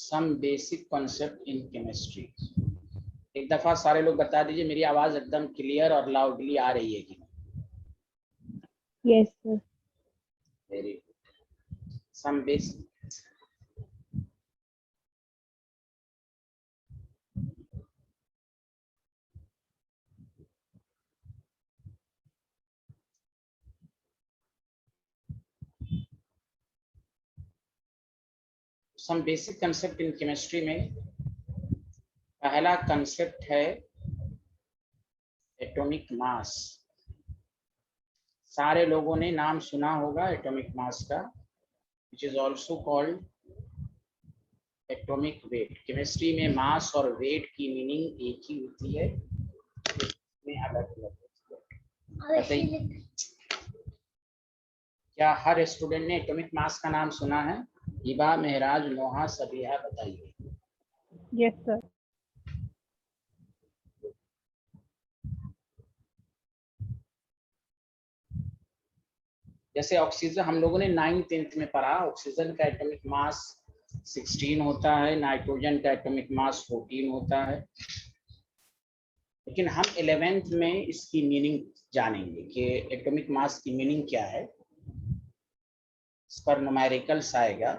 Some basic concept in chemistry. एक दफा सारे लोग बता दीजिए मेरी आवाज एकदम क्लियर और लाउडली आ रही है कि नहीं? Yes sir. Very good. Some basic some basic concept in chemistry में पहला कंसेप्ट है एटॉमिक मास। सारे लोगों ने नाम सुना होगा एटॉमिक मास का, which is also called atomic weight. Chemistry में मास और वेट की मीनिंग एक ही होती है, इसमें अलग अलग होती है। क्या हर स्टूडेंट ने एटॉमिक मास का नाम सुना है? हिबा, महराज, नोहा, सबिहा, बताइए। Yes sir. जैसे ऑक्सीजन हम लोगों ने 9th 10th में पढ़ा, ऑक्सीजन का एटॉमिक मास 16 होता है, नाइट्रोजन का एटॉमिक मास 14 होता है। लेकिन हम 11th में इसकी मीनिंग जानेंगे कि एटॉमिक मास की मीनिंग क्या है। इस पर न्यूमेरिकल्स आएगा।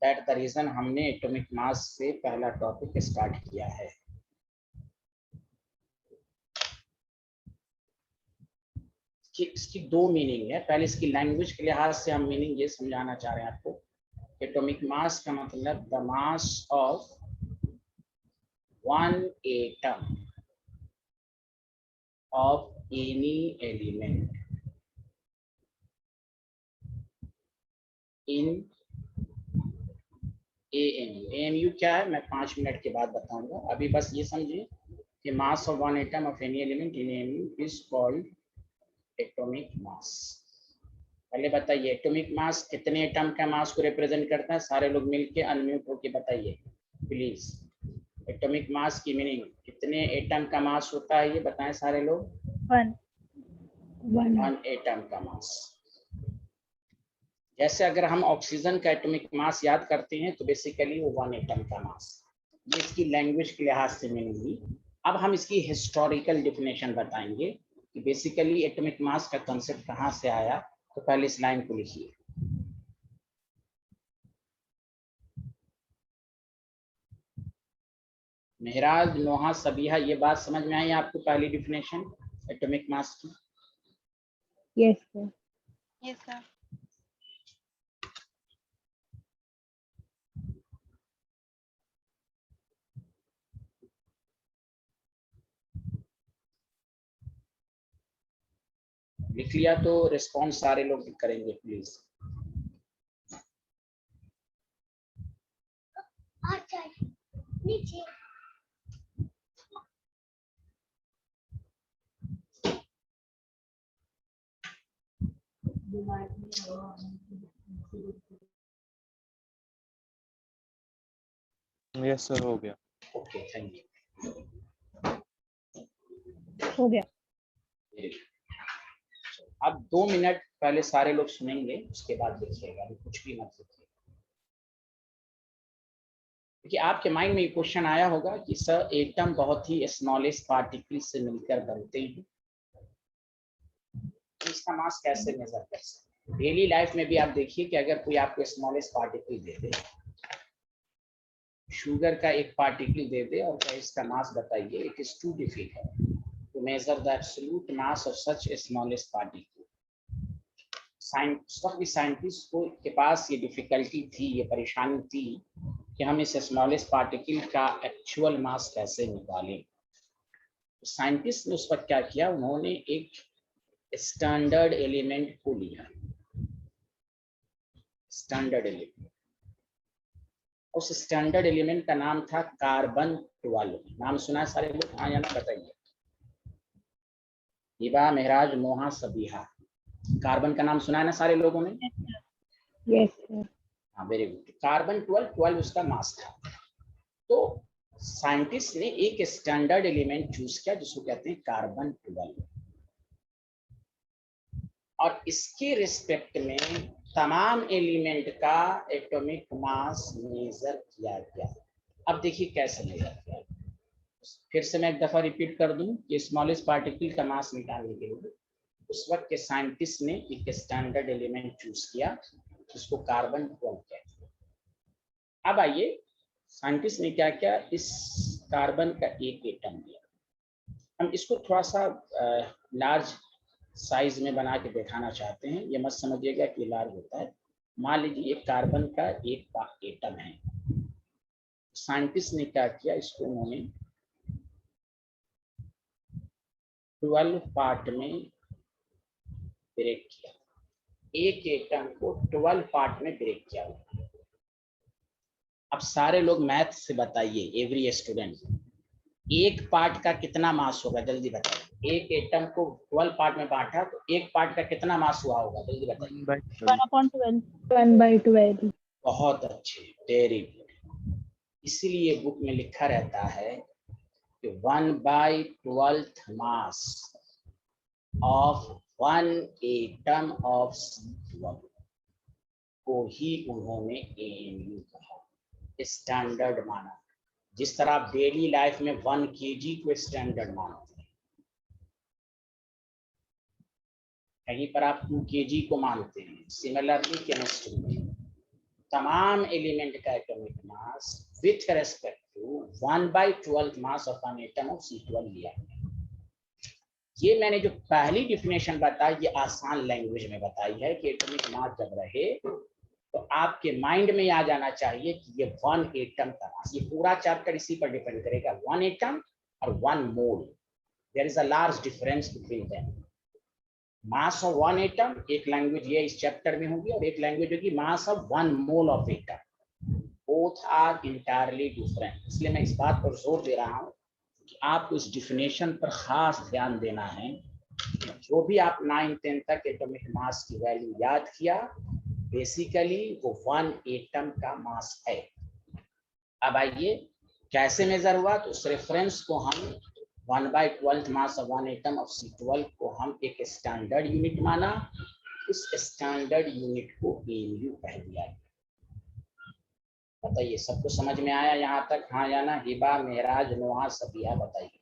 दैट द रीजन हमने एटॉमिक मास से पहला टॉपिक स्टार्ट किया है। इसकी दो मीनिंग है। पहले इसकी लैंग्वेज के लिहाज से हम मीनिंग ये समझाना चाह रहे हैं आपको। एटॉमिक मास का मतलब the mass of one atom of any element in AMU। AMU क्या है मैं 5 मिनट के बाद बताऊंगा। अभी बस ये समझिए कि मास of one atom of any element in AMU is called atomic mass. पहले बताइए एटॉमिक मास कितने एटम का मास को रिप्रेजेंट करता है? सारे लोग मिलके अनम्यूट होके बताइए प्लीज। एटॉमिक मास की मीनिंग कितने एटम का मास होता है ये बताएं सारे लोग। वन एटम का मास। जैसे अगर हम ऑक्सीजन का एटॉमिक मास याद करते हैं तो बेसिकली वो 1 एटम का मास। ये इसकी लैंग्वेज के लिहाज से मीनिंग हुई। अब हम इसकी हिस्टोरिकल डिफिनेशन बताएंगे कि बेसिकली एटॉमिक मास का कंसेप्ट कहाँ से आया। तो पहले इस लाइन को लिखिए। महराज, नोहा, सबिहा, ये बात समझ में आई आपको पहली डिफिनेशन एटॉमिक मास की? Yes sir. Yes sir. लिख लिया तो रिस्पॉन्स सारे लोग करेंगे प्लीज। नीचे यस सर हो गया। Okay thank you. हो गया। अब 2 मिनट पहले सारे लोग सुनेंगे, उसके बाद लिखिएगा, अभी कुछ भी मत लिखिए। देखिए आपके माइंड में ये क्वेश्चन आया होगा कि सर एटम बहुत ही स्मॉलेस्ट पार्टिकल से मिलकर बनते हैं, इसका मास कैसे मेजर कर सकते हैं? डेली लाइफ में भी आप देखिए कि अगर कोई आपको स्मॉलेस्ट पार्टिकल दे दे, शुगर का एक पार्टिकल दे दे और क्या इसका मास बताइए, it is too difficult to measure the absolute mass of such a smallest particle. Scientist को के पास ये डिफिकल्टी थी, ये परेशानी थी कि हम इस स्मॉलेस्ट पार्टिकल का एक्चुअल मास कैसे निकालें। साइंटिस्ट ने उस पर क्या किया, उन्होंने एक स्टैंडर्ड एलिमेंट को लिया। स्टैंडर्ड एलिमेंट, उस स्टैंडर्ड एलिमेंट का नाम था कार्बन 12। नाम सुना है सारे लोग? हाँ या ना बताइए। हिबा, महराज, नोहा, सबिहा, कार्बन का नाम सुना है ना सारे लोगों ने? Yes sir. हाँ वेरी गुड। कार्बन 12 उसका मास था। तो साइंटिस्ट ने एक स्टैंडर्ड एलिमेंट चूज किया जिसको कहते हैं कार्बन 12, और इसके रिस्पेक्ट में तमाम एलिमेंट का एटॉमिक मास मेजर किया गया। अब देखिए कैसे मेजर किया। फिर से मैं एक दफा रिपीट कर दूं कि स्मॉलेस्ट पार्टिकल का मास निकालने के लिए उस वक्त के साइंटिस्ट ने एक स्टैंडर्ड एलिमेंट चूज किया, उसको कार्बन 12 कहते हैं। अब आइए साइंटिस्ट ने क्या किया, इस कार्बन का एक एटम लिया। हम इसको थोड़ा सा लार्ज साइज में बना के दिखाना चाहते हैं, ये मत समझिएगा कि लार्ज होता है। मान लीजिए एक कार्बन का एक एटम है। साइंटिस्ट ने क्या किया, इसको उन्होंने 12 पार्ट में ब्रेक किया। एक एटम को 12 पार्ट में ब्रेक किया। अब सारे लोग मैथ से बताइए, एवरी स्टूडेंट, एक पार्ट का कितना मास होगा, जल्दी बताइए। एक एटम को 12 पार्ट में बांटा तो एक पार्ट का कितना मास हुआ होगा, जल्दी बताइए। 1/12. 1/12. बहुत अच्छे, वेरी गुड। इसीलिए बुक में लिखा रहता है कि 1/12 mass of one atom of C12 को ही उन्होंने AMU कहा, स्टैंडर्ड माना। जिस तरह आप डेली लाइफ में 1 kg को स्टैंडर्ड मानते हैं, कहीं पर आप 2 kg को मानते हैं। सिमिलरली केमिस्ट्री में तमाम एलिमेंट का atomic mass with respect to 1/12 mass of an atom of C12 लिया। ये मैंने जो पहली डिफिनेशन बताई, ये आसान लैंग्वेज में बताई है कि एटॉमिक मास जब रहे तो आपके माइंड में आ जाना चाहिए कि ये 1 एटम का मास। ये पूरा चैप्टर इसी पर डिपेंड करेगा, 1 एटम और 1 mole. There is a large difference between them. Mass of 1 atom एक लैंग्वेज ये इस चैप्टर में होगी, और एक लैंग्वेज होगी mass of 1 mole of atom. Both are entirely different. इसलिए मैं इस बात पर जोर दे रहा हूँ कि आपको इस डिफिनेशन पर खास ध्यान देना है। जो भी आप 9-10 तक एटॉमिक मास की वैल्यू याद किया, बेसिकली वो 1 एटम का मास है। अब आइए कैसे मेजर हुआ, तो उस रेफरेंस को हम 1/12 mass of 1 atom of C12 को हम एक स्टैंडर्ड यूनिट माना। उस स्टैंडर्ड यूनिट को AMU कह दिया। बताइए सबको समझ में आया यहाँ तक, हाँ या ना? हिबा, मेहराज, नोहा, सबिया, बताइए।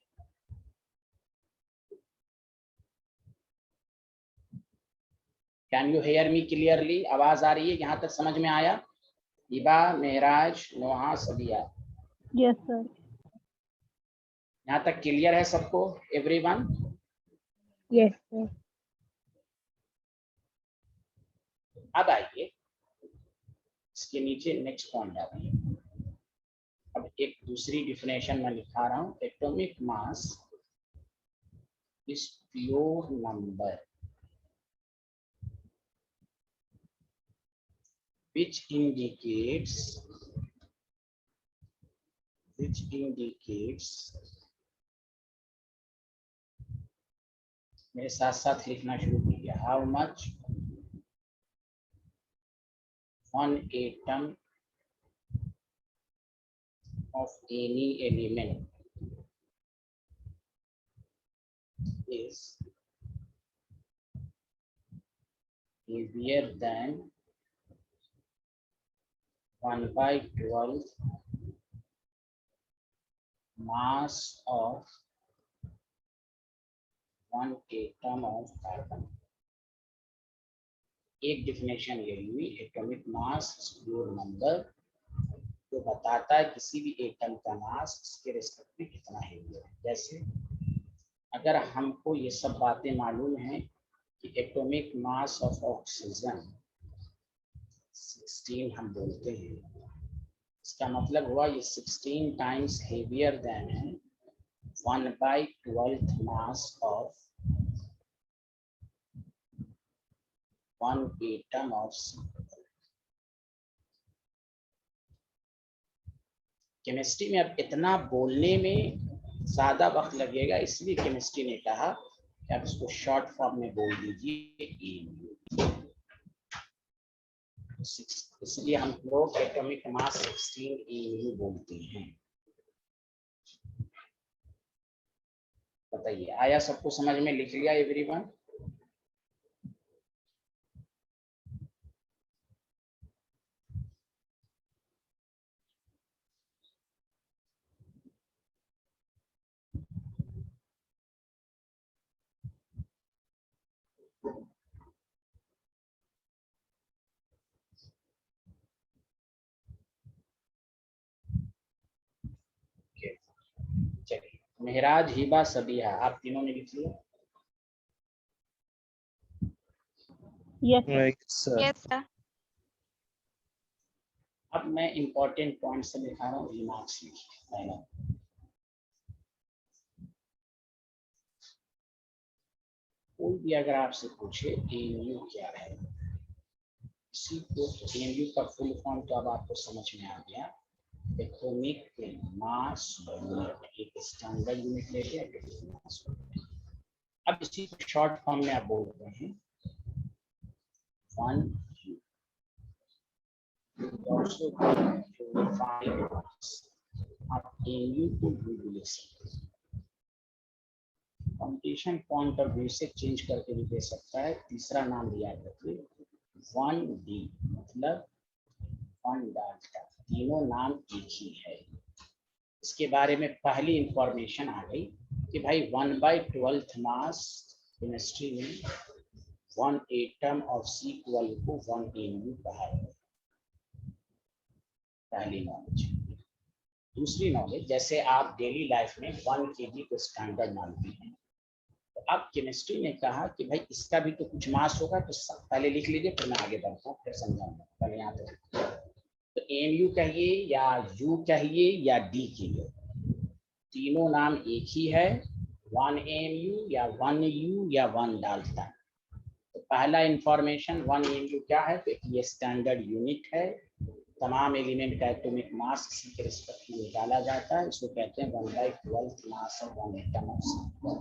Can you hear me clearly? आवाज आ रही है? यहाँ तक समझ में आया? हिबा, मेहराज, नोहा, सबिया, Yes, sir. यहाँ तक क्लियर है सबको, एवरीवन? Yes, sir. अब आइए इसके नीचे नेक्स्ट पॉइंट आते हैं। अब एक दूसरी डिफिनेशन मैं लिखा रहा हूँ। Atomic mass is pure number which indicates मेरे साथ साथ लिखना शुरू कीजिए। How much one atom of any element is heavier than 1/12 mass of 1 atom of carbon। एक डिफिनेशन ये हुई, एटॉमिक मास प्योर नंबर जो बताता है किसी भी एटम का मास इसके रिस्पेक्ट में कितना हेवी है। जैसे अगर हमको ये सब बातें मालूम है कि एटॉमिक मास ऑफ ऑक्सीजन 16 हम बोलते हैं, इसका मतलब हुआ ये 16 times heavier than 1/12 mass of 1 atom of C12। Chemistry में अब इतना बोलने में ज्यादा वक्त लगेगा, इसलिए केमिस्ट्री ने कहा कि आप इसको शॉर्ट फॉर्म में बोल दीजिए AMU। इसलिए हम लोग एटॉमिक मास 16 AMU बोलते हैं। बताइए आया सबको समझ में? लिख लिया एवरीवन? चलिए, मेहराज, हिबा, सबिया, आप तीनों ने लिख लिया? Yes, sir. sir. Yes, sir. अब मैं इंपॉर्टेंट पॉइंट से दिखा रहा हूँ, रिमार्क्स लिखिए। कोई भी अगर आपसे पूछे एएमयू क्या है, इसी को एएमयू का फुल फॉर्म तो अब आपको समझ में आ गया। एटॉमिक मास यूनिट, एक स्टैंडर्ड यूनिट लेके एटॉमिक मास यूनिट। अब इसी को शॉर्ट फॉर्म में आप बोलते हैं 1 also purified mass of AMU को लिख सकते हैं। कंपटीशन पॉइंट ऑफ व्यू से चेंज करके भी दे सकता है। तीसरा नाम दिया रखिए 1D, मतलब 1 डाल्टा, तीनों नाम एक ही है। इसके बारे में पहली इंफॉर्मेशन आ गई कि भाई 1/12 मास केमिस्ट्री में 1 एटम ऑफ C12 को 1 AMU कहा है। पहली नॉलेज। दूसरी नॉलेज, जैसे आप डेली लाइफ में 1 kg को स्टैंडर्ड मानते हैं, तो अब केमिस्ट्री ने कहा कि भाई इसका भी तो कुछ मास होगा, तो पहले लिख लीजिए, फिर मैं आगे बढ़ता हूँ, फिर समझाऊंगा। पहले यहाँ तो AMU कहिए या U कहिए या D कहिए, तीनों नाम एक ही है, 1 AMU या 1 U या 1 डाल्टा। तो पहला इंफॉर्मेशन 1 AMU क्या है, तो ये स्टैंडर्ड यूनिट है। तमाम एलिमेंट का एटॉमिक मास इसी के रिस्पेक्ट में डाला जाता है, इसको कहते हैं 1/12 mass of 1 atom of C12।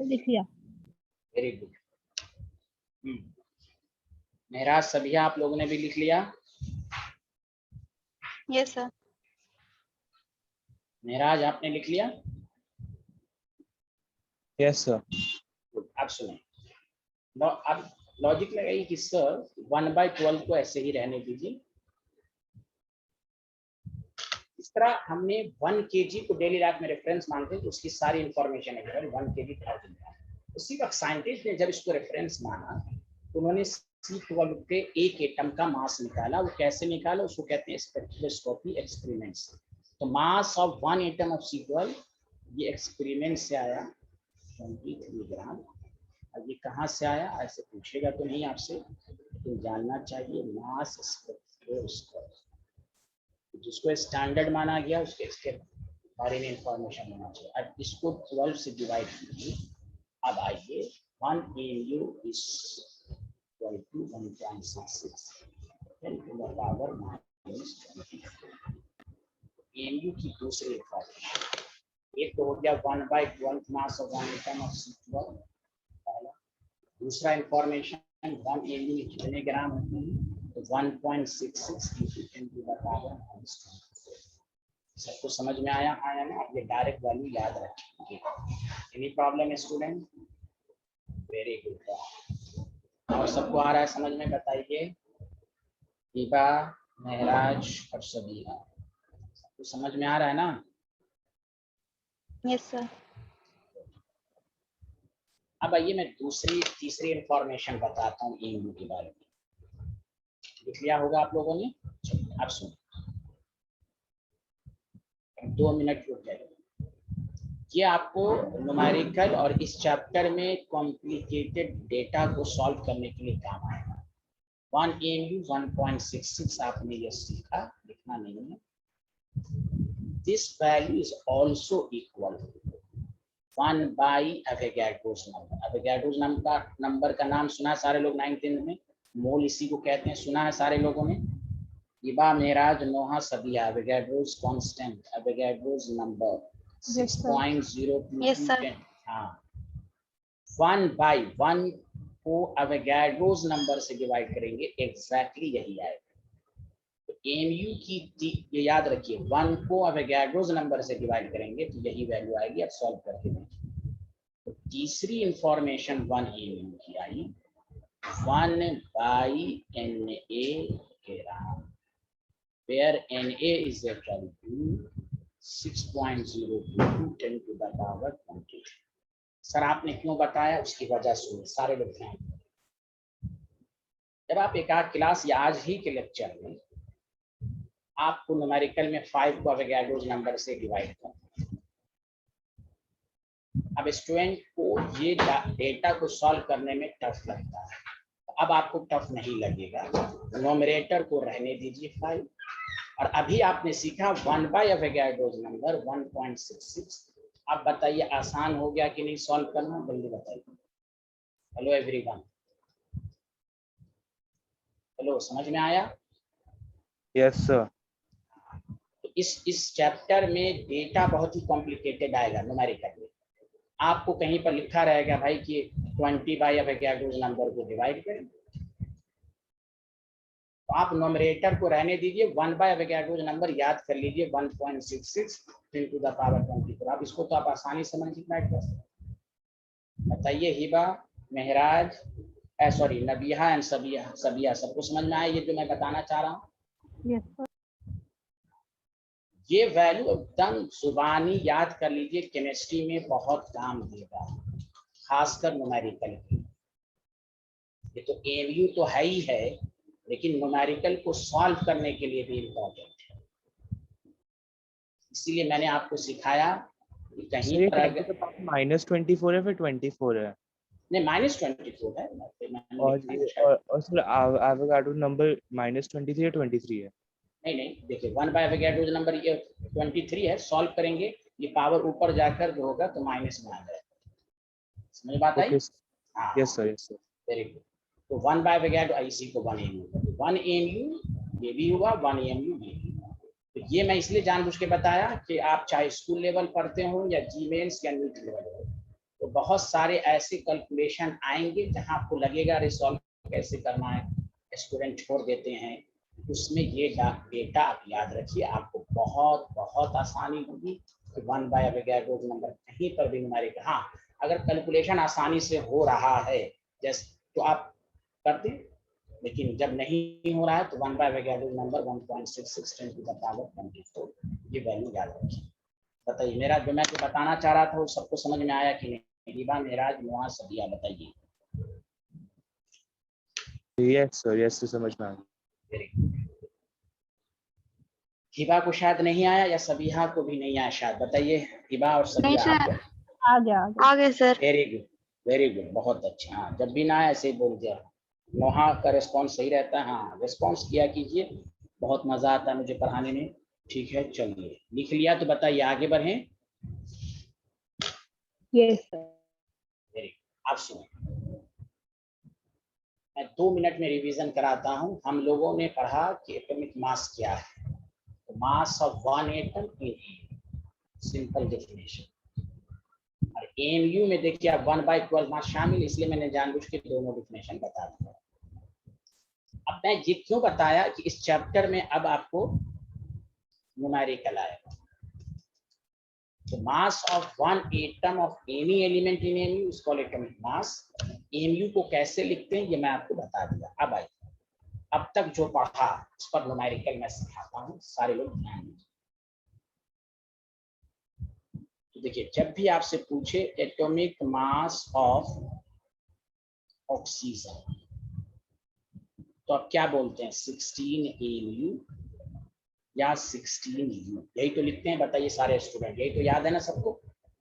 लिख लिया। Very good. मेहराज, सभी आप लोगों ने भी लिख लिया? Yes, sir. मेहराज, आपने लिख लिया? Yes, sir. अब सुने, अब लॉजिक लगाइए कि सर 1/12 को ऐसे ही रहने दीजिए। इस तरह हमने 1 kg को डेली लाइफ में रेफरेंस मानते हैं, तो उसकी सारी इंफॉर्मेशन है 1 kg 1000 ग्राम। उसी वक्त साइंटिस्ट ने जब इसको रेफरेंस माना, तो उन्होंने C12 के एक एटम का मास निकाला। वो कैसे निकाला, उसको कहते हैं स्पेक्ट्रोस्कोपी एक्सपेरिमेंट्स। तो मास ऑफ 1 एटम ऑफ C12 ये एक्सपेरिमेंट से आया 23 ग्राम। अब ये कहाँ से आया, ऐसे पूछेगा तो नहीं आपसे, तो जानना चाहिए मास स्पेक्ट्रोस्कोपी, जिसको स्टैंडर्ड माना गया, उसके इसके बारे में इंफॉर्मेशन होना चाहिए। अब इसको 12 से डिवाइड कीजिए। अब आइए 1 AMU is 1.66 10 to the power -20। AMU की दूसरी इंफॉर्मेशन, एक तो हो गया 1/12 mass of 1 atom of C12 पहला। दूसरा इंफॉर्मेशन 1 AMU में कितने ग्राम होते हैं, तो 1.66 into 10 to the power -20। सबको समझ में आया ना? आप ये डायरेक्ट वैल्यू याद रखेंगे। Any problem student? Very good. और सबको आ रहा है समझ में? बताइए। हिबा, महराज और सबीहा, सबको समझ में आ रहा है ना? Yes, sir. अब आइए मैं तीसरी इंफॉर्मेशन बताता हूँ AMU के बारे में। लिख लिया होगा आप लोगों ने? चलिए अब सुनिए, 2 मिनट रुक जाइए। ये आपको न्यूमेरिकल और इस चैप्टर में कॉम्प्लिकेटेड डेटा को सॉल्व करने के लिए काम आएगा। 1 AMU 1.66 आपने ये सीखा, लिखना नहीं है। This value is also equal Avogadro's number. Avogadro's number का नाम सुना है सारे लोग 9th 10th में? मोल इसी को कहते हैं, सुना है सारे लोगों ने? Hiba, Mehraj, Noha, Sabiya, Avogadro's constant, Avogadro's number Yes, sir. 6.022 Yes, sir. हाँ 1/1 को अवोगाड्रोस नंबर से डिवाइड करेंगे, एग्जैक्टली यही आएगा। तो एमयू की ये याद रखिए, 1 को अवोगाड्रोस नंबर से डिवाइड करेंगे तो यही वैल्यू आएगी। अब सॉल्व करके देखिए। तो तीसरी इंफॉर्मेशन 1 एमयू की आई, 1/Na gram, where Na is equal to 6.022 10 to the power 20। Sir आपने क्यों बताया, उसकी वजह सुनिए सारे लोग ध्यान। जब आप एक आध क्लास या आज ही के लेक्चर में आपको न्यूमेरिकल में 5 को अवोगाड्रोस नंबर से डिवाइड करना, अब स्टूडेंट को ये डेटा को सॉल्व करने में टफ लगता है। अब आपको टफ नहीं लगेगा, न्यूमरेटर को रहने दीजिए 5, और अभी आपने सीखा 1/अवोगाड्रोस नंबर 1.66। अब बताइए आसान हो गया कि नहीं सॉल्व करना, जल्दी बताइए। हेलो एवरीवन, हेलो, समझ में आया? Yes sir. तो इस चैप्टर में डेटा बहुत ही कॉम्प्लिकेटेड आएगा न्यूमेरिकल में। आपको कहीं पर लिखा रहेगा भाई कि 20/अवोगाड्रोस नंबर को डिवाइड करें, तो आप न्यूमरेटर को रहने दीजिए, 1/अवोगाड्रोस नंबर याद कर लीजिए 1.66 10 to the power 24। आप इसको तो आप आसानी से मल्टीप्लाई कर सकते हैं। बताइए हिबा, महराज, सॉरी नबिया एंड सबिया सबको समझ में आया ये जो मैं बताना चाह रहा हूँ? Yes, sir. ये वैल्यू एकदम जुबानी याद कर लीजिए, केमिस्ट्री में बहुत काम देगा, खासकर न्यूमेरिकल की। ये तो एमयू तो है ही है, लेकिन न्यूमेरिकल को सॉल्व करने के लिए भी इम्पोर्टेंट है। इसीलिए मैंने आपको सिखाया कि कहीं पर अगर -24 है फिर 24 है, नहीं -24 है और सर एवोगाड्रो नंबर -23 या 23 है? नहीं देखिए 1/अवोगाड्रोस नंबर ये 23 है, सॉल्व करेंगे ये पावर ऊपर जाकर जो होगा तो माइनस में आ जाएगा। समझ बात आई? हाँ yes sir, yes sir. Very good. तो 1/अवोगाड्रो इसी को 1 एमयू, 1 एमयू ये भी हुआ, 1 एमयू ये भी हुआ। तो ये मैं इसलिए जानबूझ के बताया कि आप चाहे स्कूल लेवल पढ़ते हो या जीमेंस या नीट लेवल हो, तो बहुत सारे ऐसे कैलकुलेशन आएंगे जहां आपको लगेगा रिसॉल्व कैसे करना है, स्टूडेंट छोड़ देते हैं। उसमें ये डेटा आप याद रखिए, आपको बहुत बहुत आसानी होगी कि 1/अवोगाड्रोस नंबर कहीं पर भी हमारे, हाँ अगर कैलकुलेशन आसानी से हो रहा है जैसे तो आप करते, लेकिन जब नहीं हो रहा है तो 1/अवोगाड्रोस नंबर 1.66 10 to the power 24 ये वैल्यू याद रखिए। बताइए मेरा जो मैं बताना चाह रहा था वो सबको समझ में आया कि नहीं? हिबा, मेराज, मुआज, सबिया बताइए। यस सर, यस सर, समझ में आ गया। हिबा को शायद नहीं आया या सबिहा को भी नहीं आया शायद, बताइए हिबा और सबिया। आ गया आगे sir. Very good, very good, बहुत अच्छा। हाँ जब भी ना आया ऐसे ही बोल दिया। नोहा का रिस्पॉन्स सही रहता है, हाँ रिस्पॉन्स किया कीजिए, बहुत मजा आता है मुझे पढ़ाने में। ठीक है चलिए, लिख लिया तो बताइए आगे बढ़े। Yes, sir. Very good. आप सुनो, मैं 2 मिनट में रिवीजन कराता हूँ। हम लोगों ने पढ़ा कि एटॉमिक मास क्या है। मास of one atom in simple definition, और एमयू में देखिए आप 1/12 मास शामिल, इसलिए मैंने जानबूझ के दोनों डेफिनेशन बता दिया। अब मैं ये क्यों बताया कि इस चैप्टर में अब आपको न्यूमेरिकल आएगा। तो मास of one atom of any element in MU is called atomic mass. MU को कैसे लिखते हैं ये मैं आपको बता दिया। अब आइए, अब तक जो पढ़ा उस पर न्यूमेरिकल मैं सिखाता हूँ, सारे लोग ध्यान दीजिए। तो देखिए जब भी आपसे पूछे एटॉमिक मास ऑफ ऑक्सीजन तो आप क्या बोलते हैं, 16 एमयू या 16 यू, यही तो लिखते हैं। बताइए सारे स्टूडेंट, यही तो याद है ना सबको?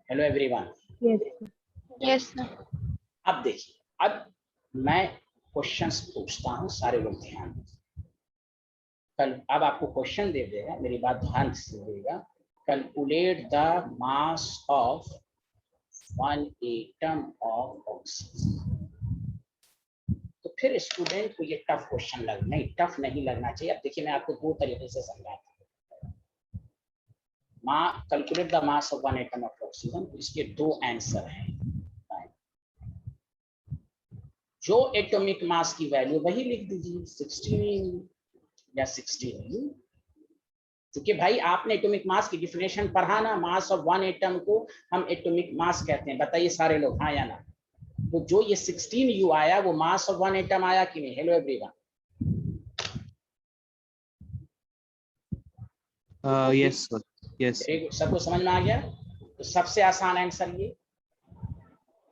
Hello everyone. Yes, yes sir. अब देखिए, अब मैं क्वेश्चंस पूछता हूँ, सारे लोग ध्यान दीजिए। कल अब आपको क्वेश्चन दे देगा, मेरी बात ध्यान से देगा। Calculate the mass of one atom of oxygen. तो फिर स्टूडेंट को ये टफ क्वेश्चन नहीं, टफ नहीं लगना चाहिए। अब देखिए मैं आपको 2 तरीके से समझाता हूँ। Calculate the mass of one atom of oxygen. इसके दो आंसर हैं। जो एटॉमिक मास की वैल्यू वही लिख दीजिए 16 या 16। क्योंकि भाई आपने एटॉमिक मास की डिफिनेशन पढ़ा ना, मास ऑफ वन एटम को हम एटॉमिक मास कहते हैं। बताइए सारे लोग हाँ या ना। तो जो ये 16U आया वो मास ऑफ वन एटम आया कि नहीं? Hello everyone. Yes sir, yes. सबको समझ में आ गया? तो सबसे आसान आंसर ये।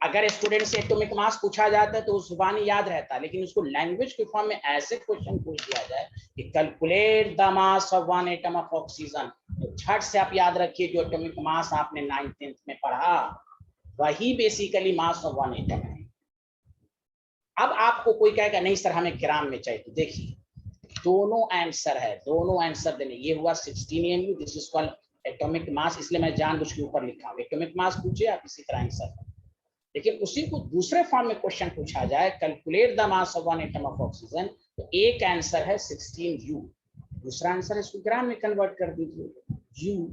अगर स्टूडेंट से एटॉमिक मास पूछा जाता है तो जुबानी याद रहता है, लेकिन उसको लैंग्वेज के फॉर्म में ऐसे क्वेश्चन पूछ दिया जाए कि calculate the mass of one atom of oxygen, तो झट से आप याद रखिए जो एटॉमिक मास आपने 9th 10th में पढ़ा वही basically mass of one atom है। अब आपको कोई कहेगा नहीं सर हमें ग्राम में चाहिए, तो देखिए दोनों आंसर है, दोनों आंसर देने। ये हुआ 16 mu, this is called atomic mass, इसलिए मैं जानबूझ के ऊपर लिखा हूं। एटॉमिक मास पूछे आप इसी तरह आंसर, लेकिन उसी को दूसरे फॉर्म में क्वेश्चन पूछा जाए calculate the mass of one atom of oxygen, तो एक आंसर है 16U, दूसरा आंसर इसको ग्राम में कन्वर्ट कर दीजिए। U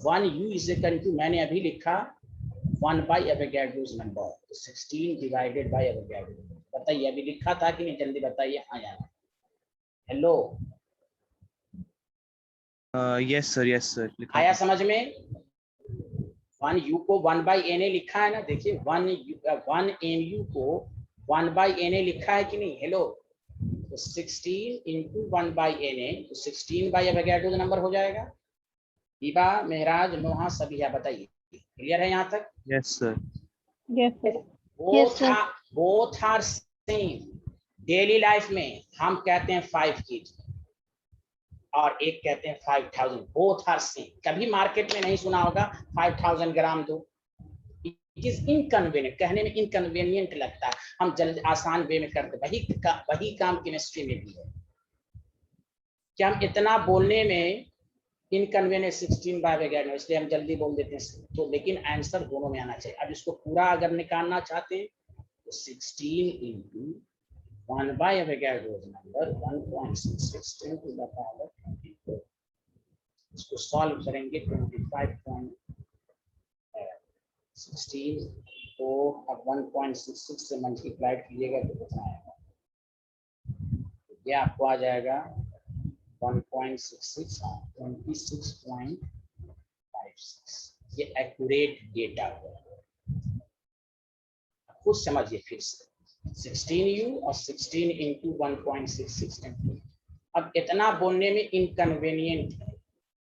1U is equal to, मैंने अभी लिखा 1 बाई एवोगैड्रोस नंबर, तो 16 डिवाइडेड बाई एवोगैड्रो। बताइए अभी लिखा था कि नहीं? जल्दी बताइए हाँ या ना। Hello, yes sir, yes sir. आया समझ में? 1U को 1 बाई Na लिखा है ना, देखिए 1 MU को 1 बाई Na लिखा है कि नहीं? हेलो, तो 16 इंटू 1 बाई Na, तो 16 बाई एवोगैड्रो नंबर हो जाएगा। हिबा, मेहराज, नोहा, सबिया, बताइए क्लियर है यहाँ तक? Yes sir. Yes, sir. Both are same. Daily life में हम कहते हैं 5 kg और एक कहते हैं 5000, बोथ आर सेम। कभी मार्केट में नहीं सुना होगा 5000 ग्राम दो। इट इज इनकन्वीनियंट, कहने में इनकन्वीनियंट लगता है, हम जल्द आसान वे में करते। वही काम केमिस्ट्री में भी है कि हम इतना बोलने में इनकन्वीनियंट 16 बाय वगैरह, इसलिए हम जल्दी बोल देते हैं। तो लेकिन आंसर दोनों में आना चाहिए। अब इसको पूरा अगर निकालना चाहते हैं तो 16 into 1 by Avogadro number 1.66 10 to the power 24। इसको सॉल्व करेंगे 25.16 को अब 1.66 से मल्टीप्लाई कीजिएगा तो कितना आएगा? ये आपको आ जाएगा 1.66 26.56। ये एक्यूरेट डेटा है, खुद समझिए फिर से। 16U और 16 इंटू 1.66। अब इतना बोलने में इनकन्वीनियंट है।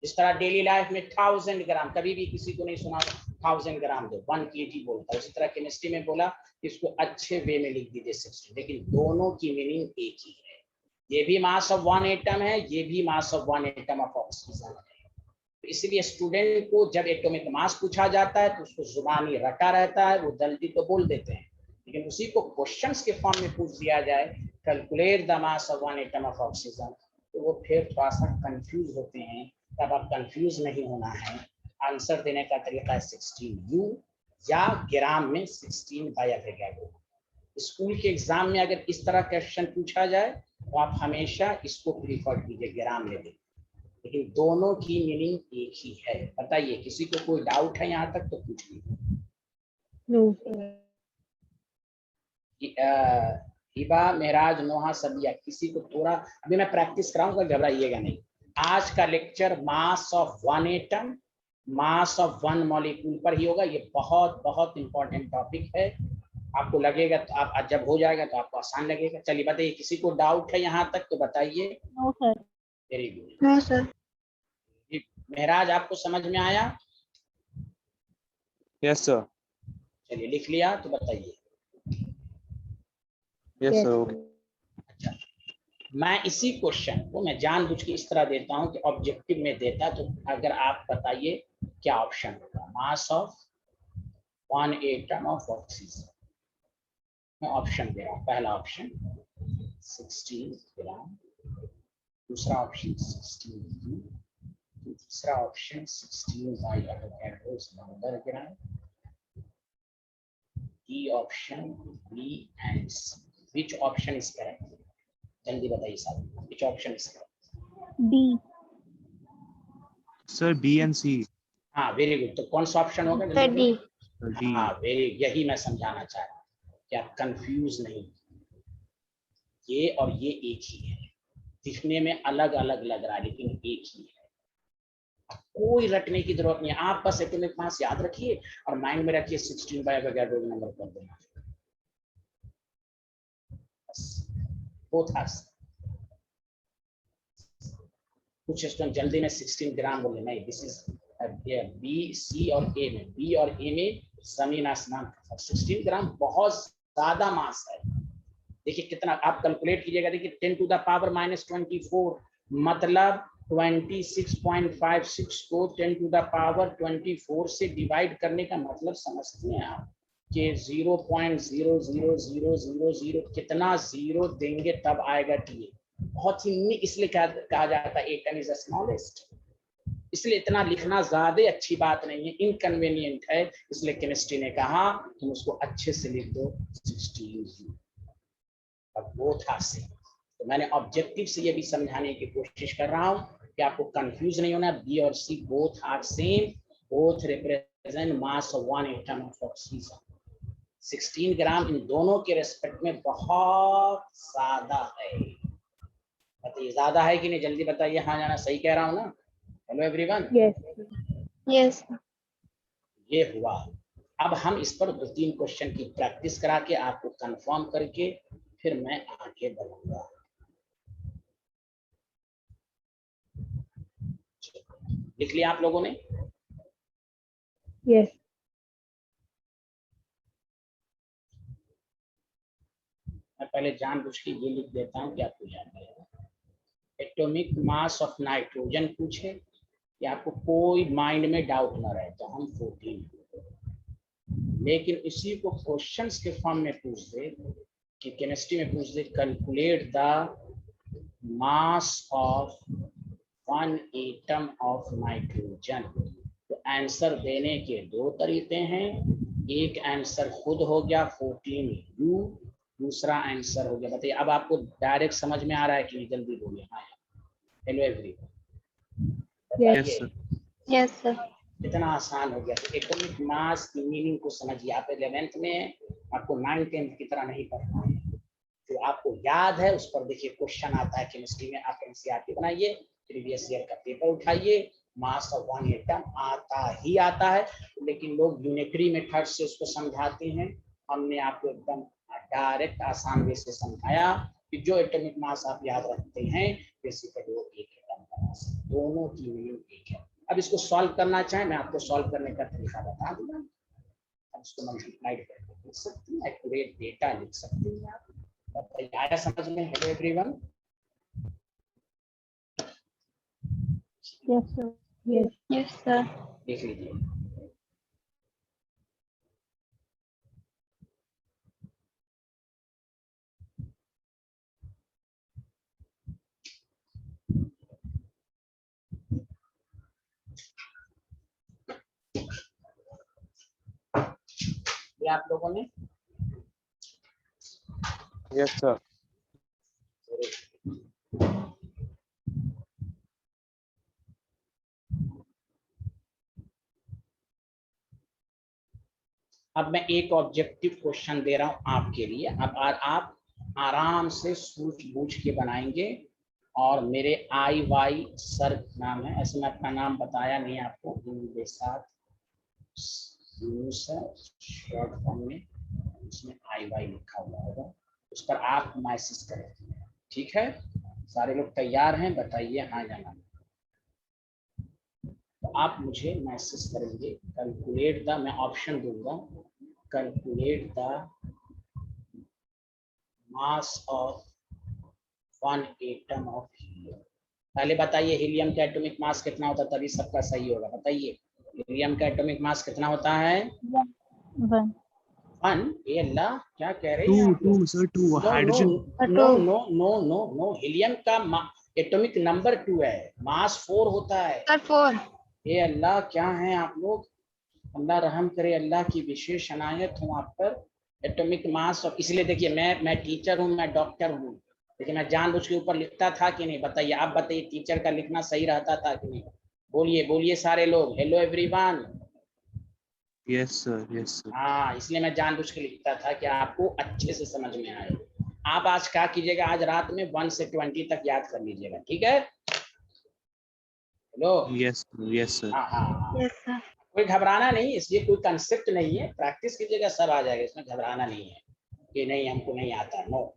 इस तरह डेली लाइफ में 1000 ग्राम, कभी भी किसी को नहीं सुना 1000 ग्राम दो, 1 kg बोलता है। उसी तरह केमिस्ट्री में बोला इसको अच्छे वे में लिख दीजिए 16, लेकिन दोनों की मीनिंग एक ही है। ये भी मास ऑफ वन एटम है, ये भी मास of one atom of oxygen है। तो इसलिए स्टूडेंट को जब एटॉमिक मास पूछा जाता है तो उसको जुबानी रटा रहता है, वो जल्दी तो बोल देते हैं, लेकिन उसी को क्वेश्चंस के फॉर्म में पूछ दिया जाए calculate the mass of one atom of oxygen, तो वो फिर थोड़ा सा कंफ्यूज होते हैं। तब आप कंफ्यूज नहीं होना है, आंसर देने का तरीका है 16U या ग्राम में 16 बाय एवोगैड्रो। स्कूल के एग्जाम में अगर इस तरह क्वेश्चन पूछा जाए तो आप हमेशा इसको प्रीफर कीजिए, ग्राम में दें, लेकिन दोनों की मीनिंग एक ही है। बताइए किसी को कोई डाउट है यहाँ तक तो पूछ लीजिए। No, sir. हिबा, मेहराज, नोहा, सबिया, किसी को थोड़ा अभी मैं प्रैक्टिस कराऊंगा, घबराइएगा नहीं। आज का lecture mass of one atom, mass of one molecule पर ही होगा। ये बहुत बहुत इंपॉर्टेंट टॉपिक है। आपको लगेगा तो आप जब हो जाएगा तो आपको आसान लगेगा। चलिए बताइए किसी को डाउट है यहाँ तक तो बताइए। No, sir. Very good. No, sir. Mehraj आपको समझ में आया? Yes sir. चलिए लिख लिया तो बताइए। Yes Yes. Sir, okay. अच्छा, मैं इसी क्वेश्चन को मैं जानबूझ के इस तरह देता हूं कि ऑब्जेक्टिव में देता, तो अगर आप बताइए क्या ऑप्शन होगा। मास of one atom of oxygen, मैं ऑप्शन दे रहा हूं। पहला ऑप्शन 16 ग्राम, दूसरा ऑप्शन 16U, तीसरा ऑप्शन 16 बाय Avogadro number gram, D option, B and C. Which option is correct? जल्दी बताइए साहब, which option is correct? D. Sir B and C. हाँ वेरी गुड, तो कौन सा ऑप्शन होगा? Sir, D. डी। हाँ वेरी, यही मैं समझाना चाह रहा हूँ कि आप कंफ्यूज नहीं, ये और ये एक ही है, दिखने में अलग अलग लग रहा है लेकिन एक ही है। कोई रटने की जरूरत नहीं है, आप बस एटॉमिक मास याद रखिए और माइंड में रखिए 16 बाय वगैरह नंबर कर देना बस, बोथ आर। कुछ स्टूडेंट जल्दी में 16 ग्राम बोले, नहीं, दिस इज बी सी और ए में, बी और ए में जमीन आसमान का फर्क। 16 ग्राम बहुत ज्यादा मास है। देखिए कितना, आप कैलकुलेट कीजिएगा, देखिए 10 टू द पावर -24 मतलब 26.56 को 10 टू द पावर 24 से डिवाइड करने का मतलब समझते हैं आप कि 0.00000 कितना जीरो देंगे तब आएगा टी। बहुत ही, इसलिए कहा जाता है एटम इज द स्मॉलेस्ट, इसलिए इतना लिखना ज्यादा अच्छी बात नहीं है, इनकन्वीनियंट है, इसलिए केमिस्ट्री ने कहा तुम उसको अच्छे से लिख दो 16। अब वो था से, तो मैंने ऑब्जेक्टिव से ये भी समझाने की कोशिश कर रहा हूँ कि आपको कंफ्यूज नहीं होना, बी और C both are same, both represent mass of one atom of oxygen. 16 gram इन दोनों के रेस्पेक्ट में बहुत ज्यादा है। बताइए ज्यादा है कि नहीं, जल्दी बताइए, हाँ जाना सही कह रहा हूँ ना? Hello everyone. Yes. Yes. ये हुआ। अब हम इस पर 2-3 क्वेश्चन की प्रैक्टिस करा के आपको कंफर्म करके फिर मैं आगे बढ़ूंगा। लिख लिया आप लोगों ने? Yes. मैं पहले जानबूझ के ये लिख देता हूँ कि आपको याद रहेगा। एटॉमिक मास ऑफ नाइट्रोजन पूछे कि आपको कोई माइंड में डाउट ना रहे तो हम 14, लेकिन इसी को क्वेश्चंस के फॉर्म में पूछ दे कि केमिस्ट्री में पूछ दे calculate the mass of one atom of nitrogen, तो आंसर देने के 2 तरीके हैं। एक आंसर खुद हो गया 14U, दूसरा आंसर हो गया, बताइए अब आपको डायरेक्ट समझ में आ रहा है कि नहीं? जल्दी बोलिए। हाँ, hello everyone, yes sir. Yes, sir. कितना आसान हो गया। तो एटॉमिक मास की मीनिंग को समझिए, आप 11th में, आपको 9th 10th की तरह नहीं पढ़ना है, जो आपको याद है उस पर देखिए क्वेश्चन आता है केमिस्ट्री में, आप एनसीईआरटी बनाइए, प्रीवियस ईयर का पेपर उठाइए, मास ऑफ वन एटम आता ही आता है, लेकिन लोग यूनिटरी मेथड से उसको समझाते हैं। हमने आपको एकदम डायरेक्ट आसान वे से समझाया कि जो एटॉमिक मास आप याद रखते हैं बेसिकली वो एक एटम का मास, दोनों की मीनिंग एक है। अब इसको सॉल्व करना चाहे मैं आपको सॉल्व करने का तरीका बता दूंगा। अब इसको मल्टीप्लाई करके लिख सकते हैं, एक्यूरेट डेटा लिख सकते हैं आप। बताइए आया समझ में? Hello everyone. Yes, sir. Yes. Yes, sir. देख लीजिए, ये आप लोगों ने यस सर। अब मैं एक ऑब्जेक्टिव क्वेश्चन दे रहा हूं आपके लिए, अब आप आराम से सूझबूझ के बनाएंगे और मेरे IY सर नाम है, ऐसे मैं अपना नाम बताया नहीं आपको, इनके साथ शॉर्ट फॉर्म में उसमें IY लिखा हुआ होगा, उस पर आप मैसेज करें। ठीक है, सारे लोग तैयार हैं? बताइए हाँ या ना। तो आप मुझे मैसेज करेंगे कैलकुलेट द, मैं ऑप्शन दूंगा, calculate the mass of one atom of helium. पहले बताइए हीलियम का एटॉमिक मास कितना होता है, तभी सबका सही होगा। बताइए हीलियम का एटॉमिक मास कितना होता है? 1. 1। ये अल्लाह, क्या कह रहे हैं आप? 2 sir, 2 no no hydrogen. No no no no no, helium का एटॉमिक नंबर 2 है, मास 4 होता है। Sir, 4. ये अल्लाह, क्या हैं आप लोग? अल्लाह रहम करे, अल्लाह की विशेष अनायत हो आप पर। एटॉमिक मास, और इसलिए देखिए मैं टीचर हूँ, मैं डॉक्टर हूँ, लेकिन मैं जानबूझ के ऊपर लिखता था कि नहीं? बताइए आप, बताइए टीचर का लिखना सही रहता था कि नहीं? बोलिए बोलिए सारे लोग, hello everyone. Yes sir, yes sir. हाँ, इसलिए मैं जानबूझ के लिखता था कि आपको अच्छे से समझ में आए। आप आज क्या कीजिएगा, आज रात में 1 से 20 तक याद कर लीजिएगा, ठीक है? हेलो। Yes yes sir. हाँ हाँ हाँ, Yes, sir. कोई घबराना नहीं, इसलिए कोई कंसेप्ट नहीं है, प्रैक्टिस कीजिएगा सब आ जाएगा, इसमें घबराना नहीं है कि नहीं हमको नहीं आता। नो,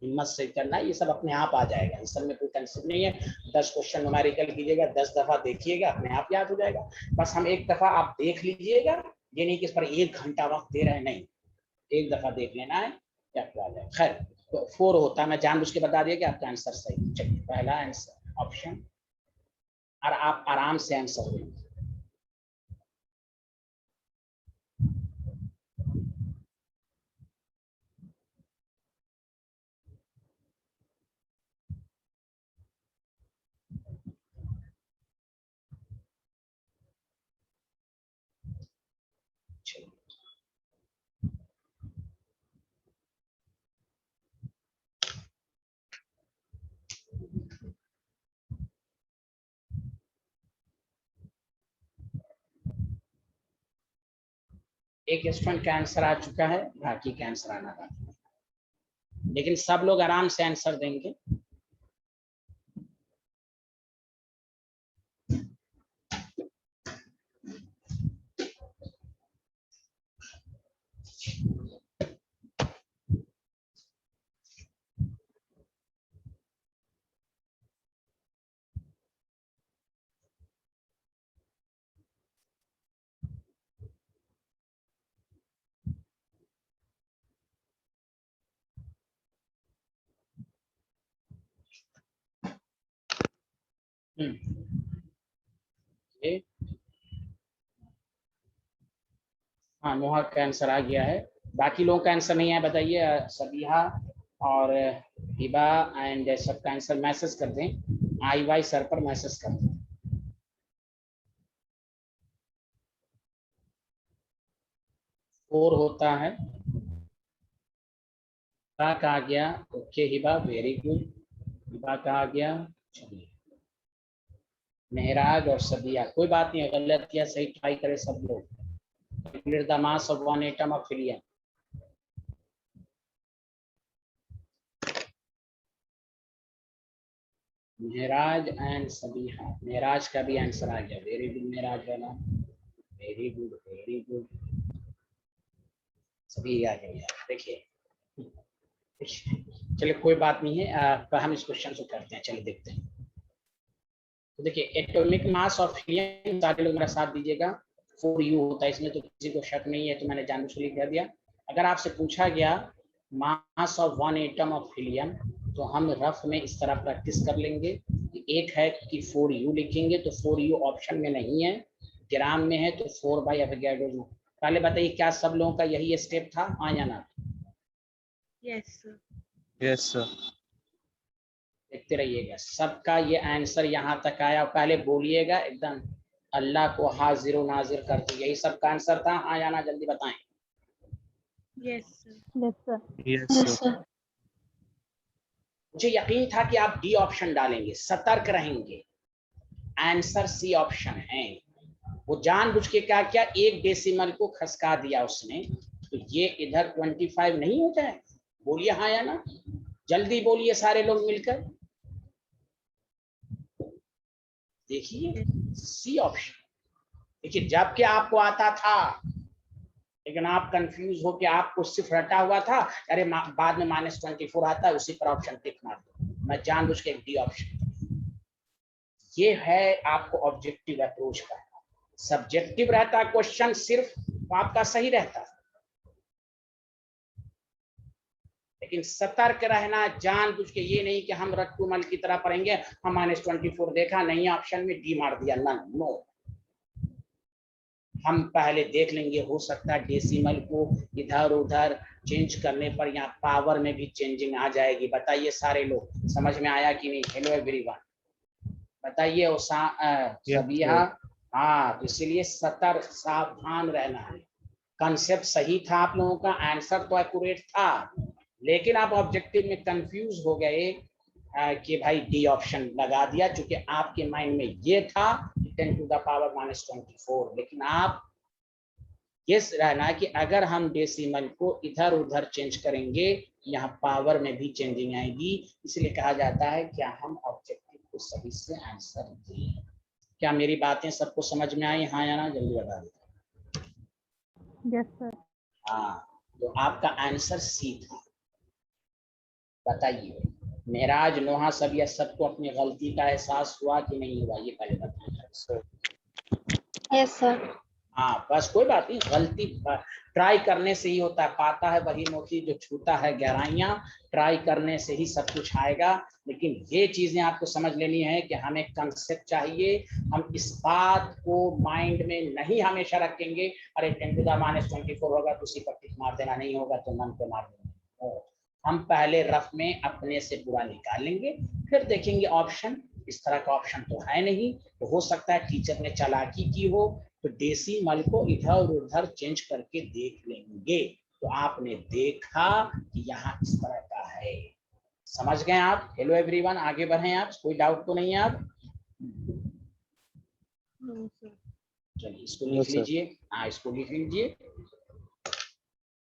हिम्मत से करना, ये सब अपने आप आ जाएगा, इस सब में कोई कंसेप्ट नहीं है। 10 क्वेश्चन न्यूमेरिकल कीजिएगा, 10 दफा देखिएगा, अपने आप याद हो जाएगा। बस हम एक दफा आप देख लीजिएगा, ये नहीं कि इस पर 1 घंटा वक्त दे रहे हैं, नहीं, एक दफा देख लेना है, क्या आ जाए। खैर, तो 4 होता है, मैं जानबूझ के बता दिया कि आपका आंसर सही। चलिए, पहला आंसर ऑप्शन, और आप आराम से आंसर देंगे। एक स्टूडेंट का आंसर आ चुका है, बाकी का आंसर आना बाकी है, लेकिन सब लोग आराम से आंसर देंगे। ये हाँ, मोहा का आंसर आ गया है, बाकी लोगों का आंसर नहीं है, बताइए। सबिहा और हिबा एंड सबका आंसर मैसेज कर दें, आई वाई सर पर मैसेज कर दें। फोर होता है, हिबा का आ गया, okay Hiba, very good, Hiba का आ गया। चलिए, मेहराज और सबिया, कोई बात नहीं, गलत या सही ट्राई करे सब लोग। Calculate the mass of one atom of helium. Mehraj and Sabiha, Mehraj का भी आंसर आ गया, वेरी गुड मेहराज वाला, वेरी गुड वेरी गुड, सभी आ गया। देखिए, चलिए कोई बात नहीं है, हम इस क्वेश्चन को करते हैं, चलिए देखते हैं। तो देखिए, एटॉमिक मास ऑफ हीलियम, सारे लोग मेरा साथ दीजिएगा, 4U होता है, इसमें तो किसी को शक नहीं है, तो मैंने जानबूझ के लिख दिया। अगर आपसे पूछा गया मास ऑफ 1 एटम ऑफ हीलियम, तो हम रफ में इस तरह प्रैक्टिस कर लेंगे। एक है कि 4U लिखेंगे, तो 4U ऑप्शन में नहीं है, ग्राम में है, तो 4 बाई एवोगाड्रो। पहले बताइए, क्या सब लोगों का यही स्टेप था, हाँ या ना? Yes, sir. Yes sir. देखते रहिएगा, सबका ये आंसर यहाँ तक आया, पहले बोलिएगा एकदम अल्लाह को हाजिर नाजिर कर दो, यही सबका आंसर था, हाँ या ना, जल्दी बताएं। Yes, sir. Yes, sir. Yes Yes, sir. sir. मुझे यकीन था कि आप डी ऑप्शन डालेंगे, सतर्क रहेंगे, आंसर सी ऑप्शन है। वो जानबूझ के क्या किया, 1 डेसिमल को खसका दिया उसने, तो ये इधर 25 नहीं हो जाए। बोलिए हाँ या ना, जल्दी बोलिए सारे लोग मिलकर, देखिए सी ऑप्शन। देखिए, जबकि आपको आता था, लेकिन आप कंफ्यूज हो के आपको सिर्फ रटा हुआ था, अरे बाद में -24 आता है, उसी पर ऑप्शन टिक मार दो। मैं जानबूझ के डी ऑप्शन, ये है आपको ऑब्जेक्टिव अप्रोच का। सब्जेक्टिव रहता क्वेश्चन सिर्फ, तो आपका सही रहता, लेकिन सतर्क रहना, जानबूझ के, ये नहीं कि हम रट्टूमल की तरह पढ़ेंगे, हम -24 देखा नहीं ऑप्शन में, डी मार दिया, नो। हम पहले देख लेंगे, हो सकता है डेसिमल को इधर उधर चेंज करने पर यहाँ पावर में भी चेंजिंग आ जाएगी। बताइए सारे लोग, समझ में आया कि नहीं? हेलो एवरीवन, बताइए। सबिहा, हाँ, तो इसलिए सतर्क सावधान रहना है। कंसेप्ट सही था आप लोगों का, आंसर तो एक्यूरेट था, लेकिन आप ऑब्जेक्टिव में कंफ्यूज हो गए कि भाई डी ऑप्शन लगा दिया, क्योंकि आपके माइंड में ये था 10⁻⁻24। लेकिन आप ये रहना कि अगर हम डेसिमल को इधर उधर चेंज करेंगे यहाँ पावर में भी चेंजिंग आएगी, इसलिए कहा जाता है क्या हम ऑब्जेक्टिव को सही से आंसर दें। क्या मेरी बातें सबको समझ में आई? हाँ या ना, जल्दी बता दो। Yes sir. हाँ, तो आपका आंसर सी था। बताइए मेराज, नोहा, सब या सबको अपनी गलती का एहसास हुआ कि नहीं हुआ, ये पहले बताइए। सर। Yes sir. हाँ बस कोई बात नहीं, गलती ट्राई करने से ही होता है। पाता है वही मोती जो छूता है गहराइयाँ। ट्राई करने से ही सब कुछ आएगा। लेकिन ये चीजें आपको समझ लेनी है कि हमें कंसेप्ट चाहिए। हम इस बात को माइंड में नहीं हमेशा रखेंगे अरे 10⁻24 होगा तो उसी पर टिक मार देना, नहीं होगा तो मन पे मार देना। हम पहले रफ में अपने से पूरा निकालेंगे, फिर देखेंगे ऑप्शन। इस तरह का ऑप्शन तो है नहीं, तो हो सकता है टीचर ने चालाकी की हो, तो डेसिमल को इधर उधर चेंज करके देख लेंगे। तो आपने देखा कि यहाँ इस तरह का है। समझ गए आप? हेलो एवरीवन, आगे बढ़े आप, कोई डाउट तो नहीं है आप? No sir. चलिए इसको लिख लीजिए। हाँ इसको लिख लीजिए।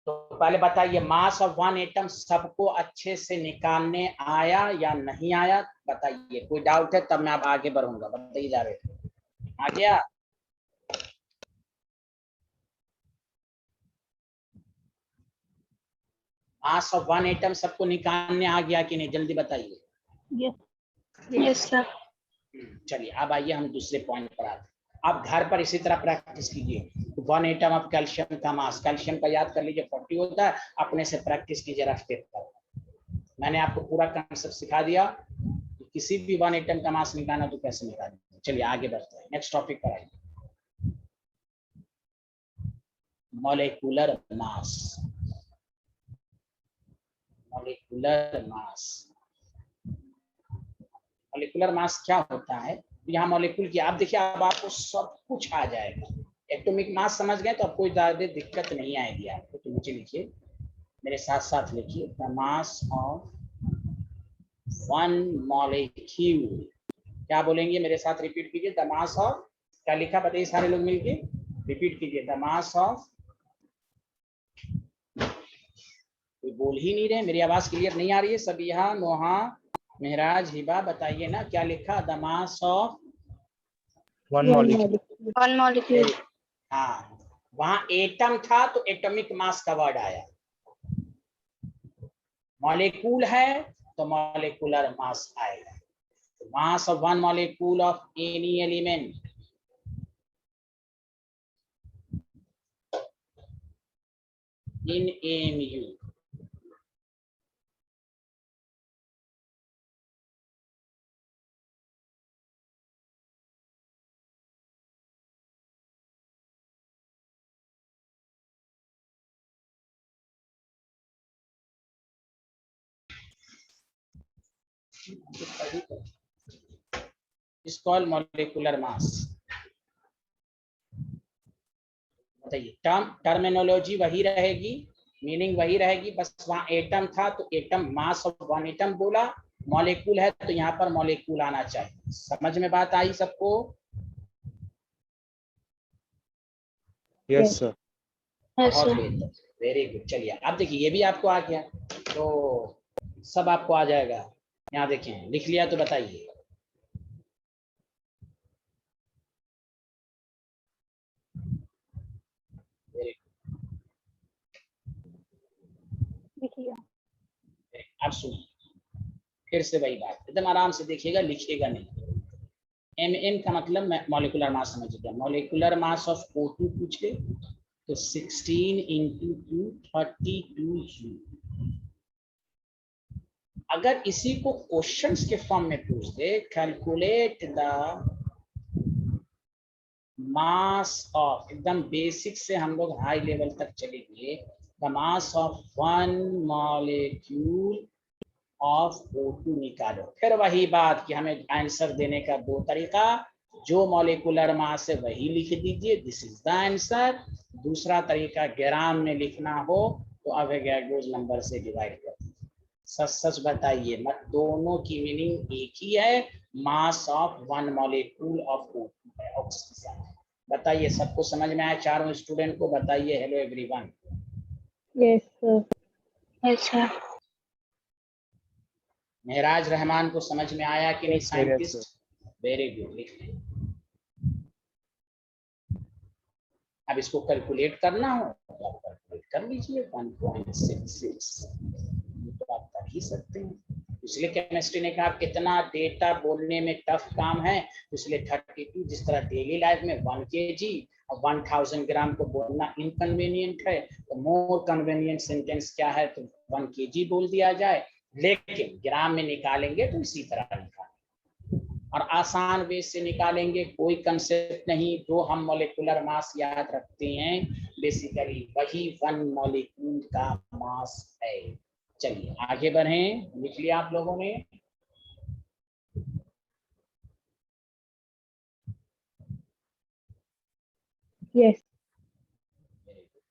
तो पहले बताइए मास ऑफ वन एटम सबको अच्छे से निकालने आया या नहीं आया? बताइए, कोई डाउट है? तब मैं अब आगे बढ़ूंगा। बताइए जा रहे थे, आ गया? मास ऑफ वन एटम सबको निकालने आ गया कि नहीं? जल्दी बताइए। यस। Yes sir. चलिए अब आइए हम दूसरे पॉइंट पर आते हैं। आप घर पर इसी तरह प्रैक्टिस कीजिए। वन एटम ऑफ कैल्शियम का मास, कैल्शियम का याद कर लीजिए 40 होता है। अपने से प्रैक्टिस कीजिए रफ पेपर पर। मैंने आपको पूरा कंसेप्ट सिखा दिया कि किसी भी वन एटम का मास निकालना तो कैसे निकालेंगे। चलिए आगे बढ़ते हैं, नेक्स्ट टॉपिक पर आइए। Molecular mass. Molecular mass, molecular mass क्या होता है? यहाँ मॉलिक्यूल की आप देखिए, अब आपको सब कुछ आ जाएगा। एटॉमिक मास समझ गए तो अब कोई ज्यादा दिक्कत नहीं आएगी आपको। तो नीचे लिखिए, मेरे साथ साथ लिखिए, the mass of one molecule. क्या बोलेंगे मेरे साथ? रिपीट कीजिए, द मास ऑफ, क्या लिखा बताइए सारे लोग मिलके रिपीट कीजिए, द मास ऑफ। कोई बोल ही नहीं रहे, मेरी आवाज क्लियर नहीं आ रही है? सब यहाँ नोहा, मेहराज, हिबा, बताइए ना क्या लिखा? The mass of one molecule. One molecule. हाँ, वहां एटम था तो एटॉमिक मास का वर्ड आया। मॉलिक्यूल है तो मॉलिक्यूलर मास आएगा। मास of one molecule of any element in AMU is called molecular mass। बताइए, टर्मिनोलॉजी वही रहेगी, मीनिंग वही रहेगी, बस वहां एटम था तो atom, mass of one atom बोला। मॉलिक्यूल है तो यहाँ पर मॉलिक्यूल आना चाहिए। समझ में बात आई सबको? Yes sir. बहुत बेहतर, वेरी गुड। चलिए अब देखिए, ये भी आपको आ गया तो सब आपको आ जाएगा। यहाँ देखिए, लिख लिया तो बताइए। देखिए अब सुनिए, फिर से वही बात, एकदम आराम से देखिएगा, लिखिएगा नहीं। एम का मतलब मॉलिक्यूलर मास समझिएगा। मॉलिक्यूलर मास ऑफ O2 पूछे तो 16 × 2 32U। अगर इसी को क्वेश्चंस के फॉर्म में पूछ दे, कैलकुलेट द मास ऑफ, एकदम बेसिक से हम लोग हाई लेवल तक चलेंगे, the mass of one molecule of O2 निकालो। फिर वही बात कि हमें आंसर देने का दो तरीका, जो मॉलिक्यूलर मास है वही लिख दीजिए, दिस इज द आंसर। दूसरा तरीका ग्राम में लिखना हो तो अवोगाड्रोस नंबर से डिवाइड कर दीजिए। सच सच बताइए मत, दोनों की मीनिंग एक ही है, मास of one molecule of O2 है। और नोट्स के साथ। बताइए सबको समझ में आया? चारों स्टूडेंट को बताइए hello everyone. Yes, sir. Yes, sir. Mehraj Rahman को समझ में आया कि नहीं Yes, sir. Yes, scientist? Very good, लिख लें। अब इसको कैलकुलेट करना हो तो आप कैलकुलेट कर लीजिए 1.66 तो आप कर ही सकते हैं। इसलिए केमिस्ट्री ने कहा कितना डेटा बोलने में टफ काम है, इसलिए 32 जिस तरह डेली लाइफ में 1 kg और 1000 ग्राम को बोलना इनकन्वीनियंट है, तो मोर कन्वीनियंट सेंटेंस क्या है तो 1 kg बोल दिया जाए, लेकिन ग्राम में निकालेंगे तो इसी तरह निकालेंगे और आसान वे से निकालेंगे, कोई कंसेप्ट नहीं। जो हम मॉलिक्यूलर मास याद रखते हैं बेसिकली वही 1 मॉलिक्यूल का मास है। चलिए आगे बढ़ें, लिख लिया आप लोगों ने? Yes.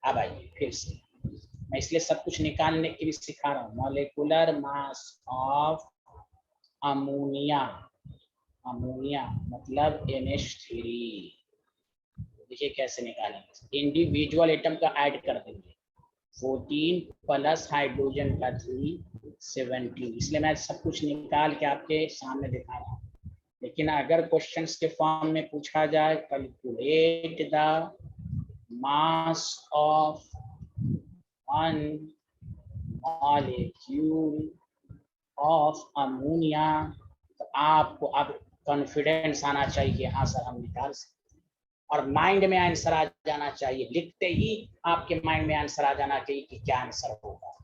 अब आइए फिर से, मैं इसलिए सब कुछ निकालने के लिए सिखा रहा हूँ। Molecular mass of ammonia, ammonia मतलब NH3। देखिए कैसे निकालेंगे, इंडिविजुअल एटम का ऐड कर देंगे, 14 प्लस हाइड्रोजन का 3 17। इसलिए मैं सब कुछ निकाल के आपके सामने दिखा रहा हूँ। लेकिन अगर क्वेश्चंस के फॉर्म में पूछा जाए calculate the mass of one molecule of ammonia, तो आपको अब कॉन्फिडेंस आना चाहिए, हाँ सर हम निकाल सकते, और माइंड में आंसर आ जाना चाहिए। लिखते ही आपके माइंड में आंसर आ जाना चाहिए कि क्या आंसर होगा।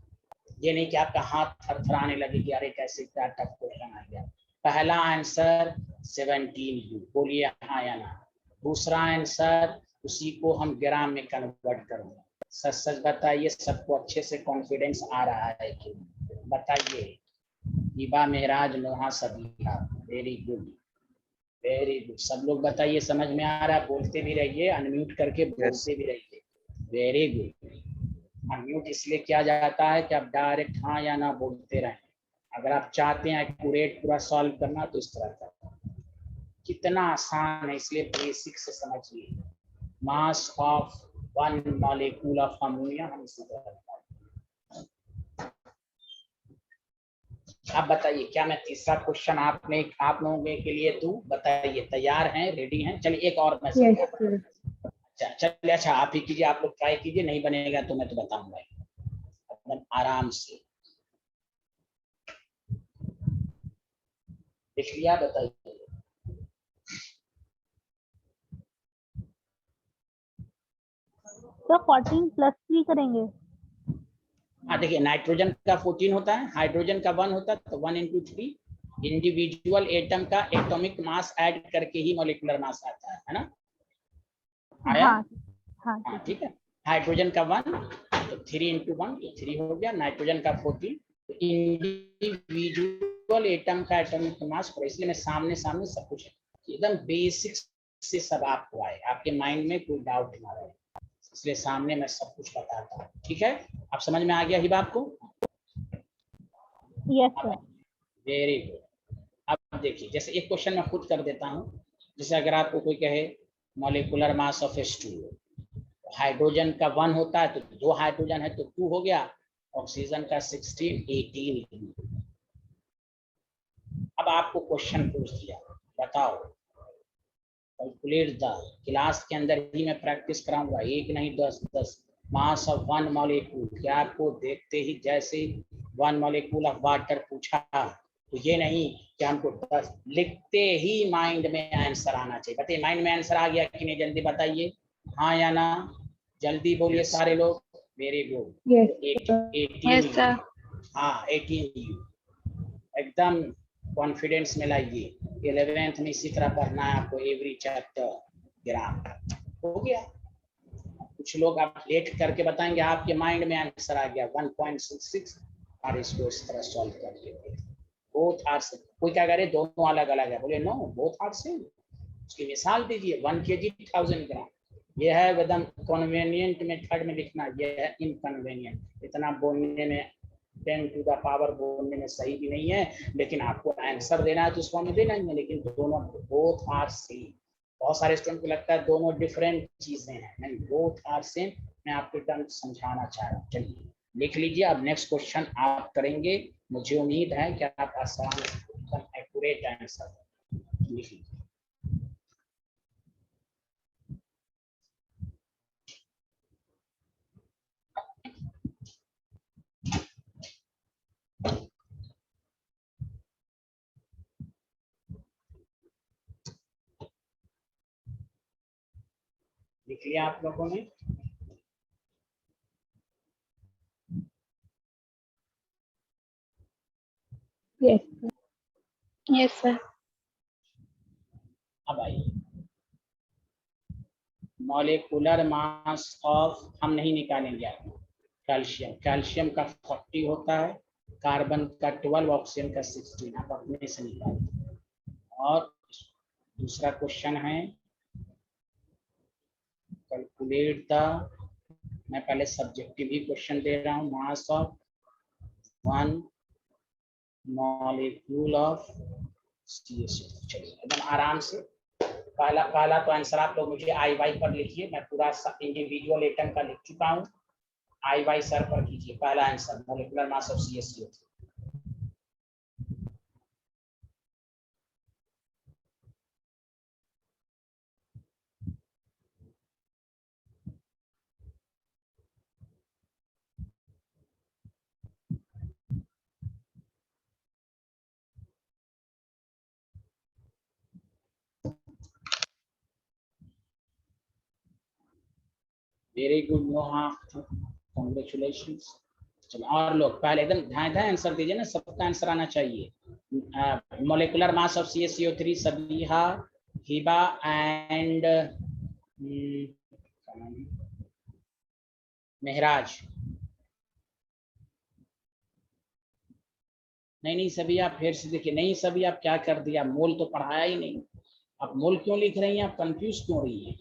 ये नहीं कि आपका हाथ थरथराने लगे कि अरे कैसे क्या टफ क्वेश्चन आ गया। पहला आंसर 17U, बोलिए हाँ या ना। दूसरा आंसर उसी को हम ग्राम में कन्वर्ट करेंगे। सच सच बताइए सबको अच्छे से कॉन्फिडेंस आ रहा है कि बताइए? हिबा, मेहराज, लोहा, Sabiha, very good very good. सब लोग बताइए समझ में आ रहा है? बोलते भी रहिए, अनम्यूट करके बोलते भी रहिए। Very good. अनम्यूट इसलिए किया जाता है कि आप डायरेक्ट हाँ या ना बोलते रहें। अगर आप चाहते हैं एक्यूरेट पूरा सॉल्व करना तो इस तरह करना। कितना आसान है, इसलिए बेसिक से समझिए। मास ऑफ 1 मॉलिक्यूल ऑफ अमोनिया हम इसी तरह करते हैं। आप बताइए क्या मैं तीसरा क्वेश्चन आप लोगों के लिए दूं? बताइए तैयार हैं, रेडी हैं? चलिए एक और मैं Yes, sir. अच्छा चलिए, अच्छा आप ही कीजिए, आप लोग ट्राई कीजिए, नहीं बनेगा तो मैं तो बताऊंगा एकदम आराम से। देख लिया? बताइए। तो 14 + 3 करेंगे। हाँ देखिए, नाइट्रोजन का 14 होता है, हाइड्रोजन का 1 होता है, तो 1 × 3 इंडिविजुअल एटम का एटॉमिक मास ऐड करके ही मॉलिक्यूलर मास आता है ना? आया? हाँ हाँ हाँ ठीक है। हाइड्रोजन का 1 तो 3 × 1 तो 3 हो गया, नाइट्रोजन का 14 तो इंडिविजुअल एटम का एटॉमिक मास। इसलिए मैं सामने सामने सब कुछ एकदम बेसिक से सब आपको आए, आपके माइंड में कोई डाउट ना रहे, इसलिए सामने मैं सब कुछ बताता हूँ। ठीक है, आप समझ में आ गया हिबा आपको? Yes, sir. Very good. अब देखिए जैसे एक क्वेश्चन मैं खुद कर देता हूँ। जैसे अगर आपको कोई कहे molecular mass of H2O, hydrogen का 1 होता है तो 2 हाइड्रोजन है तो 2 हो गया, ऑक्सीजन का 16 18। अब आपको क्वेश्चन पूछ दिया, बताओ कैलकुलेट द, क्लास के अंदर ही मैं प्रैक्टिस कराऊंगा, एक नहीं 10 मास ऑफ 1 मॉलिक्यूल। क्या आपको देखते ही जैसे 1 मॉलिक्यूल ऑफ वाटर पूछा तो ये नहीं कि हमको 10, लिखते ही माइंड में आंसर आना चाहिए। बताइए माइंड में आंसर आ गया कि नहीं? जल्दी बताइए हाँ या ना, जल्दी बोलिए सारे लोग। Very good. Yes. yes, sir. हाँ 18U एकदम कॉन्फिडेंस में लाइए। 11th में इसी तरह पढ़ना है आपको, एवरी चैप्टर ग्राम। हो गया? कुछ लोग आप लेट करके बताएंगे, आपके माइंड में आंसर आ गया 1.66 और इसको इस तरह सॉल्व कर लेते। Both are same. कोई क्या करे दोनों अलग अलग है, बोले नो बोथ आर सेम। उसकी मिसाल दीजिए 1 kg 1000 ग्राम। यह है एकदम कन्वीनियंट मेथड में लिखना, यह है इनकन्वीनियंट। इतना बोलने में 10 टू द पावर बोलने में सही भी नहीं है, लेकिन आपको आंसर देना है तो उसको हमें देना ही है। लेकिन दोनों बोथ आर सेम, बहुत सारे स्टूडेंट को लगता है दोनों डिफरेंट चीजें हैं, नहीं, बोथ आर सेम। मैं आपको एकदम समझाना चाह रहा हूँ। चलिए लिख लीजिए, अब नेक्स्ट क्वेश्चन आप करेंगे। मुझे उम्मीद है कि आप आसान एकदम एक्यूरेट आंसर लिख लीजिए। लिख लिया आप लोगों ने? Yes. Yes, sir. अब आइए, मॉलिक्यूलर मास ऑफ, हम नहीं निकालेंगे कैल्शियम, कैल्शियम का 40 होता है, कार्बन का 12, ऑक्सीजन का 16, आप अपने से निकालें। और दूसरा क्वेश्चन है कैलकुलेट द, मैं पहले सब्जेक्टिव ही क्वेश्चन दे रहा हूँ, मास of one molecule of CH2। चलिए एकदम आराम से, पहला तो आंसर आप लोग मुझे IY पर लिखिए, मैं पूरा इंडिविजुअल एटम का लिख चुका हूँ। IY सर पर कीजिए पहला answer, molecular mass of CH2। Very good मोहा, कॉन्ग्रेचुलेशन। चलो और लोग पहले एकदम ध्यान आंसर दीजिए ना, सबका आंसर आना चाहिए। Molecular mass of CaCO3 Sabiha, Hiba and Mahraj. नहीं सभी आप फिर से देखिए, नहीं सभी आप क्या कर दिया, मोल तो पढ़ाया ही नहीं। आप मोल क्यों लिख रही हैं, आप कंफ्यूज क्यों हो रही हैं?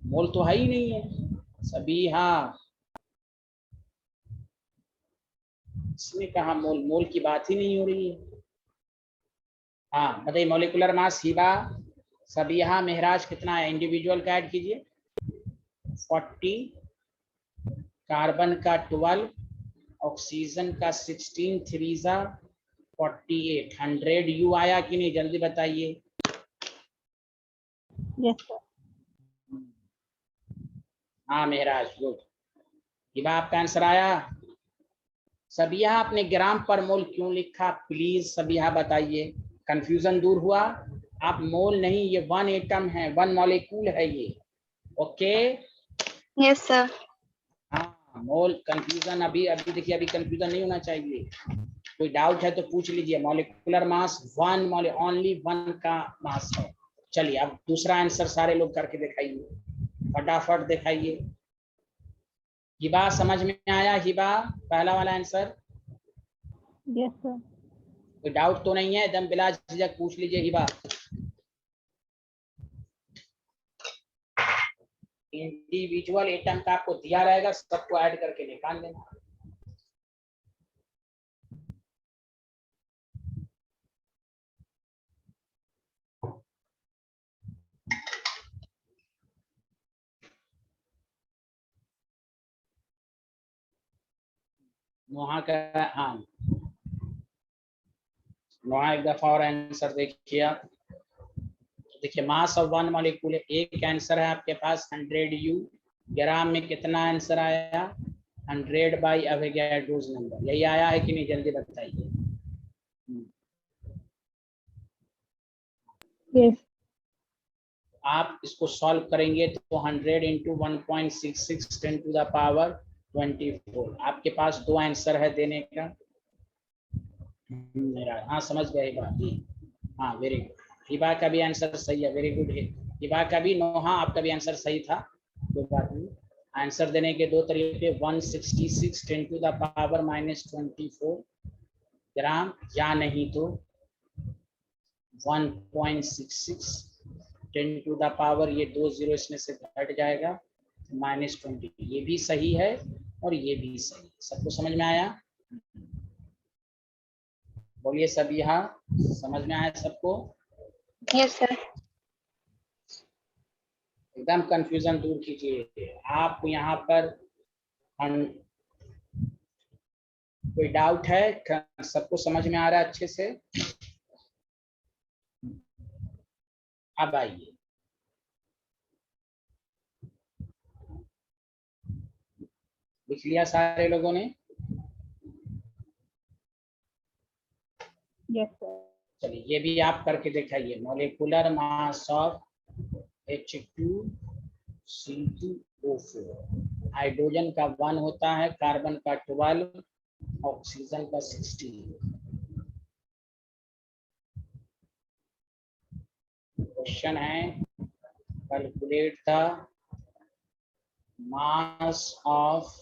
मोल तो है ही नहीं है सभी। हाँ, इसमें कहा मोल, मोल की बात ही नहीं हो रही है। हाँ बताइए, मॉलिक्यूलर मास हिबा सबीहा महराज कितना है? इंडिविजुअल का ऐड कीजिए, 40, कार्बन का 12, ऑक्सीजन का 16, 3 48, 100 यू आया कि नहीं, जल्दी बताइए। Yes, sir. हाँ महराज, गुड। हिबा आपका आंसर आया। सबिया आपने ग्राम पर मोल क्यों लिखा, प्लीज सबिया बताइए, कंफ्यूजन दूर हुआ? आप मोल नहीं, ये वन एटम है, वन मॉलिक्यूल है ये। Okay Yes, sir. हाँ, मोल कंफ्यूजन अभी देखिए, अभी कंफ्यूजन नहीं होना चाहिए। कोई डाउट है तो पूछ लीजिए। Molecular mass one, only one का मास है। चलिए अब दूसरा आंसर सारे लोग करके दिखाइए, फटाफट दिखाइए। हिबा समझ में आया? हिबा पहला वाला आंसर, Yes, sir. कोई डाउट तो नहीं है? एकदम बिला झिझक पूछ लीजिए हिबा। इंडिविजुअल एटम का आपको दिया रहेगा, सबको ऐड करके निकाल लेना। वहां का, हाँ वहां एक दफा और आंसर देखिए आप। देखिए मास ऑफ वन मॉलिक्यूल, एक आंसर है आपके पास 100 U, ग्राम में कितना आंसर आया? 100 बाई एवोगैड्रोस नंबर, यही आया है कि नहीं, जल्दी बताइए। Yes. आप इसको सॉल्व करेंगे तो 100 इंटू 1.66 10 टू द पावर 24, आपके पास दो आंसर है देने का। मेरा हाँ समझ गए बात ही। हाँ वेरी गुड, हिबा का भी आंसर सही है, वेरी गुड। हिबा का भी, नोहा आपका भी आंसर सही था, कोई बात नहीं। आंसर देने के दो तरीके, 166 10 टू द पावर -24 ग्राम, या नहीं तो 1.66 10 टू द पावर, ये 2 जीरो इसमें से घट जाएगा, -20। ये भी सही है और ये भी सही है। सबको समझ में आया? बोलिए सभी, हाँ समझ में आया सबको? Yes, sir. एकदम कंफ्यूजन दूर कीजिए। आप यहाँ पर कोई डाउट है? सबको समझ में आ रहा है अच्छे से? अब आइए, लिख लिया सारे लोगों ने? Yes, sir. चलिए ये भी आप करके दिखाइए। Molecular mass of H2CO4। Hydrogen का 1 होता है, कार्बन का 12, ऑक्सीजन का 16। क्वेश्चन है calculate the mass of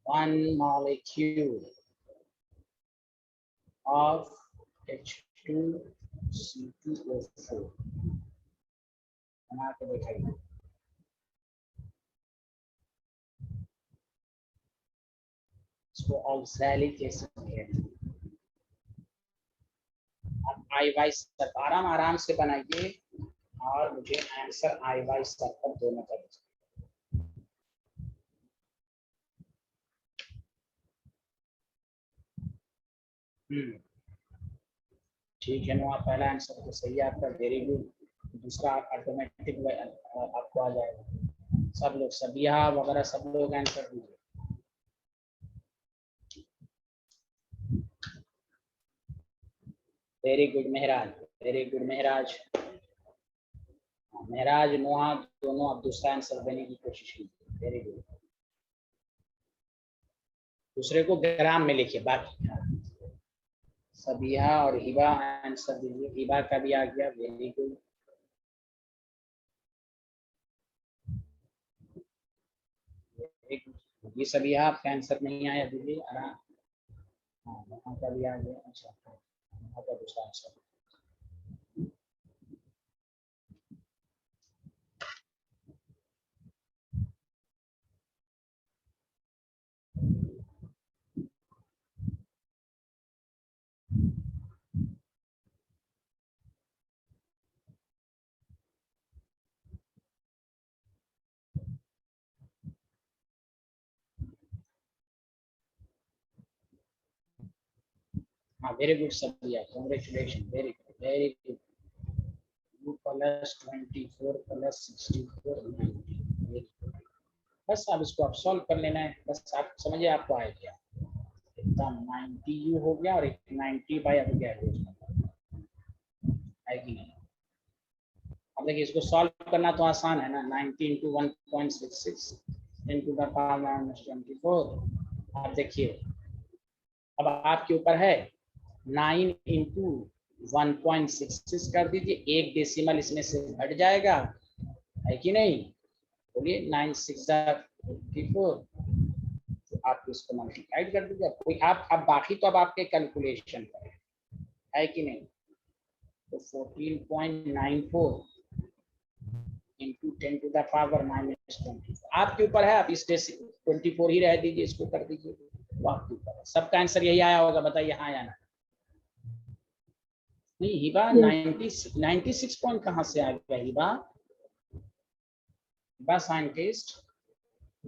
1 molecule of H2CO4। बना के दिखाइए। इसको ऑक्सैलिक एसिड कहते हैं। अब आई वाई स्तर आराम से बनाइए और मुझे आंसर आई वाई स्तर पर दोनों का दीजिए। ठीक है ना, पहला आंसर तो सही है आपका, वेरी गुड। दूसरा ऑटोमेटिक आपको आ जाएगा। सब लोग सबिया वगैरह सब लोग आंसर दीजिए। वेरी गुड महराज, वेरी गुड महराज। महराज नोहा दोनों अब दूसरा आंसर देने की कोशिश कीजिए। Very good. दूसरे को ग्राम में लिखिए। बाकी सबिया और हिबा आंसर दीजिए। हिबा का भी आ गया, वेरी गुड। ये सबिया आपका आंसर नहीं आया, दीजिए आराम। हाँ वहाँ का भी आ गया। अच्छा वहाँ का दूसरा आंसर। हाँ very good Sabiya, congratulation, very good, very good. 2 + 24 + 64 90। बस अब इसको आप सॉल्व कर लेना है। बस आप समझिए आपको आ गया एकदम 90 यू हो गया और 90 बाई हो गया है कि नहीं? अब देखिए इसको सॉल्व करना तो आसान है ना। 90 × 1.66 × द पावर -24। अब देखिए अब आपके ऊपर है 9 × 1.66 कर दीजिए। एक डेसिमल इसमें से हट जाएगा, है कि नहीं? बोलिए 9 × 6 = 54। तो आप इसको मल्टीप्लाइड कर दीजिए। कोई आप अब बाकी तो अब आपके कैलकुलेशन पर है कि नहीं? तो 14.94 × 10⁻⁻24 आपके ऊपर है। आप इस 24 ही रह दीजिए, इसको कर दीजिए, वो आपके ऊपर है। सबका आंसर यही आया होगा, बताइए हाँ या ना? नहीं हिबा, 96 पॉइंट कहाँ से आ गया हिबा? हिबा साइंटिस्ट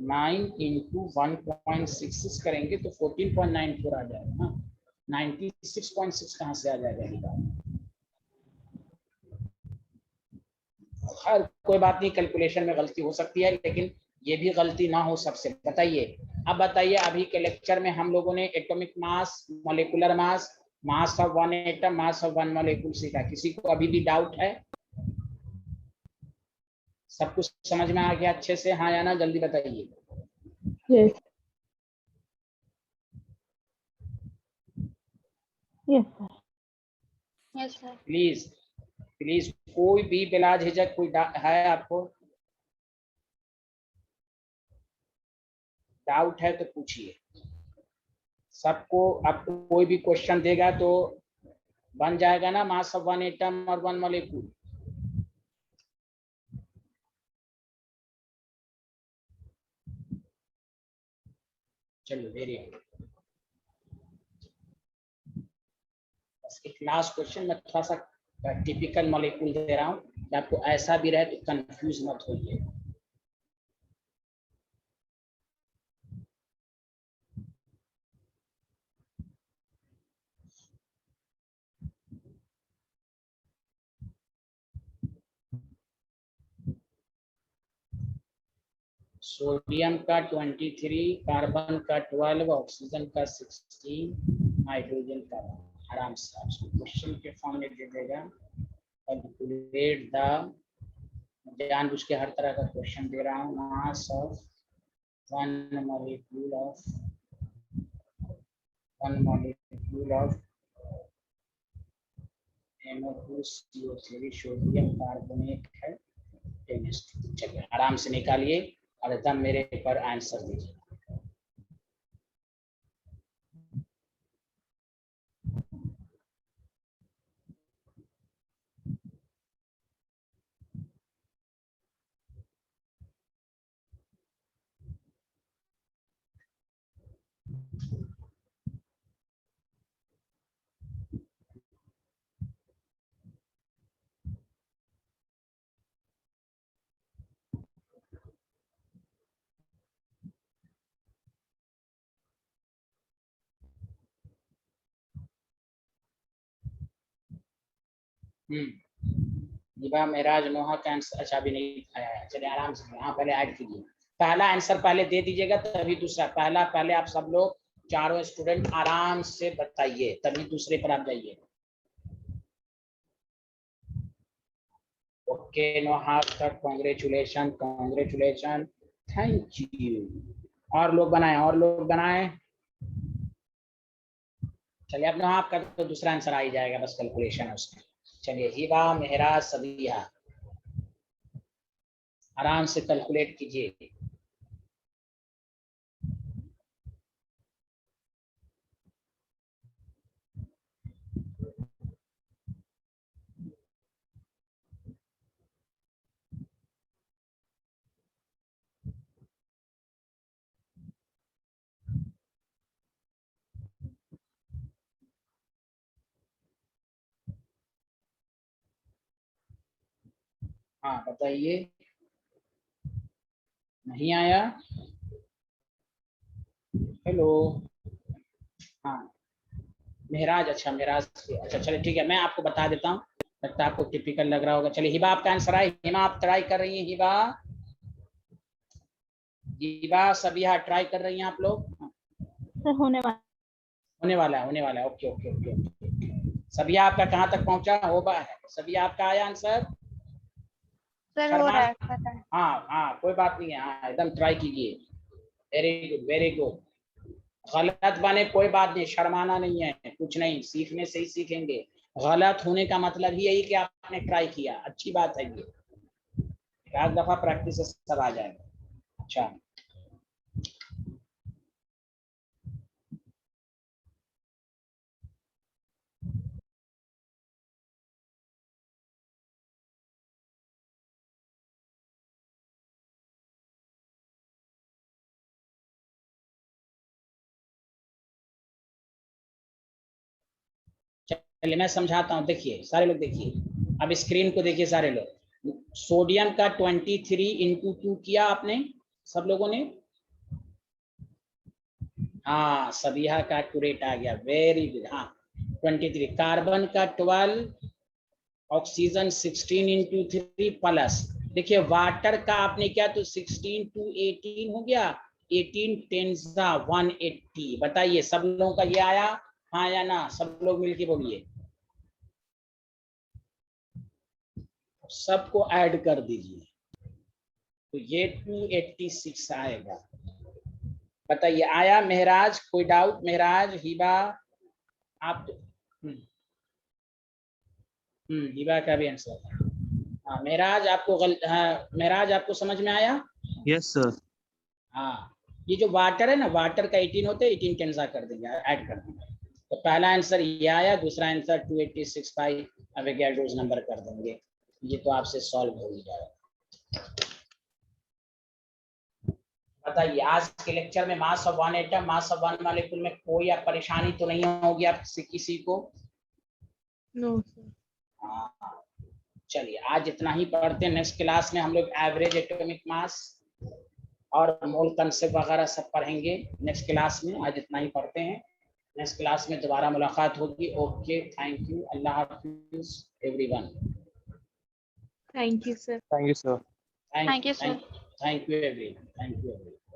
9 × 1.66 करेंगे तो 14.94 आ जाएगा ना। 96.6 कहाँ से आ जाएगा हिबा? हर कोई बात नहीं, कैलकुलेशन में गलती हो सकती है, लेकिन ये भी गलती ना हो सबसे। बताइए अब बताइए, अभी के लेक्चर में हम लोगों ने atomic mass, molecular mass, mass of 1 atom, mass of 1 molecule सीखा। किसी को अभी भी डाउट है? सब कुछ समझ में आ गया अच्छे से, हाँ या ना? जल्दी बताइए। Yes. Yes, sir. Yes, sir. Please please कोई भी बिला झिझक कोई है आपको डाउट है तो पूछिए। सबको आपको कोई भी क्वेश्चन देगा तो बन जाएगा ना मास ऑफ 1 एटम और 1 मॉलिक्यूल। चलो वेरी गुड। बस एक लास्ट क्वेश्चन, मैं थोड़ा सा टिपिकल मॉलिक्यूल दे रहा हूँ। कि आपको ऐसा भी रहे तो कंफ्यूज मत होइए। सोडियम का 23, कार्बन का 12, ऑक्सीजन का 16, हाइड्रोजन का 1। आराम से आपको क्वेश्चन के फॉर्म में दे देगा। कैलकुलेट द, जानबूझ के हर तरह का क्वेश्चन दे रहा हूँ। मास of one molecule of NO2CO3 sodium carbonate है 10:2। चलिए आराम से निकालिए और एकदम मेरे पर आंसर दीजिए। निभा मेराज नोहा का आंसर अच्छा भी नहीं आया है। चलिए आराम से यहाँ पहले ऐड कीजिए। पहला आंसर पहले दे दीजिएगा तभी दूसरा। पहला पहले आप सब लोग चारों स्टूडेंट आराम से बताइए तभी दूसरे पर आप जाइए। ओके नोहा का कॉन्ग्रेचुलेशन, कॉन्ग्रेचुलेशन, थैंक यू। और लोग बनाए। चलिए अब नोहा आपका तो दूसरा आंसर आ ही जाएगा, बस कैलकुलेशन है उसमें। चलिए हिबा मेहराज सबिया आराम से कैलकुलेट कीजिए। हाँ बताइए, नहीं आया? हेलो, हाँ मेहराज, अच्छा मेहराज, अच्छा चलिए ठीक है, मैं आपको बता देता हूँ, लगता है आपको टिपिकल लग रहा होगा। चलिए हिबा आपका आंसर आए। हिमा आप ट्राई कर रही हैं? हिबा सबिया ट्राई कर रही हैं आप लोग? सर होने वाला होने वाला है। Okay okay okay okay. Sabiya आपका कहाँ तक पहुंचा? होगा है। सबिया आपका आया आंसर? सर हो रहा है, पता है। हाँ हाँ कोई बात नहीं है, हाँ एकदम ट्राई कीजिए। Very good very good. गलत बने कोई बात नहीं, शर्माना नहीं है, कुछ नहीं, सीखने से ही सीखेंगे। गलत होने का मतलब ही यही कि आपने ट्राई किया, अच्छी बात है ये। एक दफा प्रैक्टिस से सब आ जाएगा। अच्छा चलिए मैं समझाता हूँ, देखिए सारे लोग देखिए, अब स्क्रीन को देखिए सारे लोग। सोडियम का 23 इंटू 2 किया आपने सब लोगों ने? हाँ सबिहा का एक्यूरेट आ गया, वेरी गुड। हाँ 23। कार्बन का 12, ऑक्सीजन 16 इंटू 3 प्लस, देखिए वाटर का आपने क्या, तो 16 टू 18 हो गया, 18 10 180। बताइए सब लोगों का ये आया, हाँ या ना? सब लोग मिलके बोलिए, सबको ऐड कर दीजिए तो ये 286 आएगा। बताइए आया मेहराज? कोई डाउट? मेहराज, हिबा आप हिबा का भी आंसर है। हाँ मेहराज आपको हाँ मेहराज आपको समझ में आया? Yes sir. हाँ ये जो वाटर है ना, वाटर का 18 होते हैं, 18 कैंसिल कर देंगे, ऐड कर देंगे। तो पहला आंसर ये आया, दूसरा आंसर 286 बाई अवोगाड्रोस नंबर कर देंगे, ये तो आपसे सॉल्व हो ही जाएगा। बताइए आज के लेक्चर में मास of one atom, mass of one molecule में कोई आप परेशानी तो नहीं होगी आप किसी को? No sir. हाँ चलिए आज इतना ही पढ़ते हैं। नेक्स्ट क्लास में हम लोग एवरेज एटॉमिक मास और मोल कंसेप्ट वगैरह सब पढ़ेंगे नेक्स्ट क्लास में। आज इतना ही पढ़ते हैं, नेक्स्ट क्लास में दोबारा मुलाकात होगी। Okay, thank you, Allah Hafiz everyone. Thank you, sir. Thank you, sir. Thank you, sir. Thank you everyone. Thank you everyone.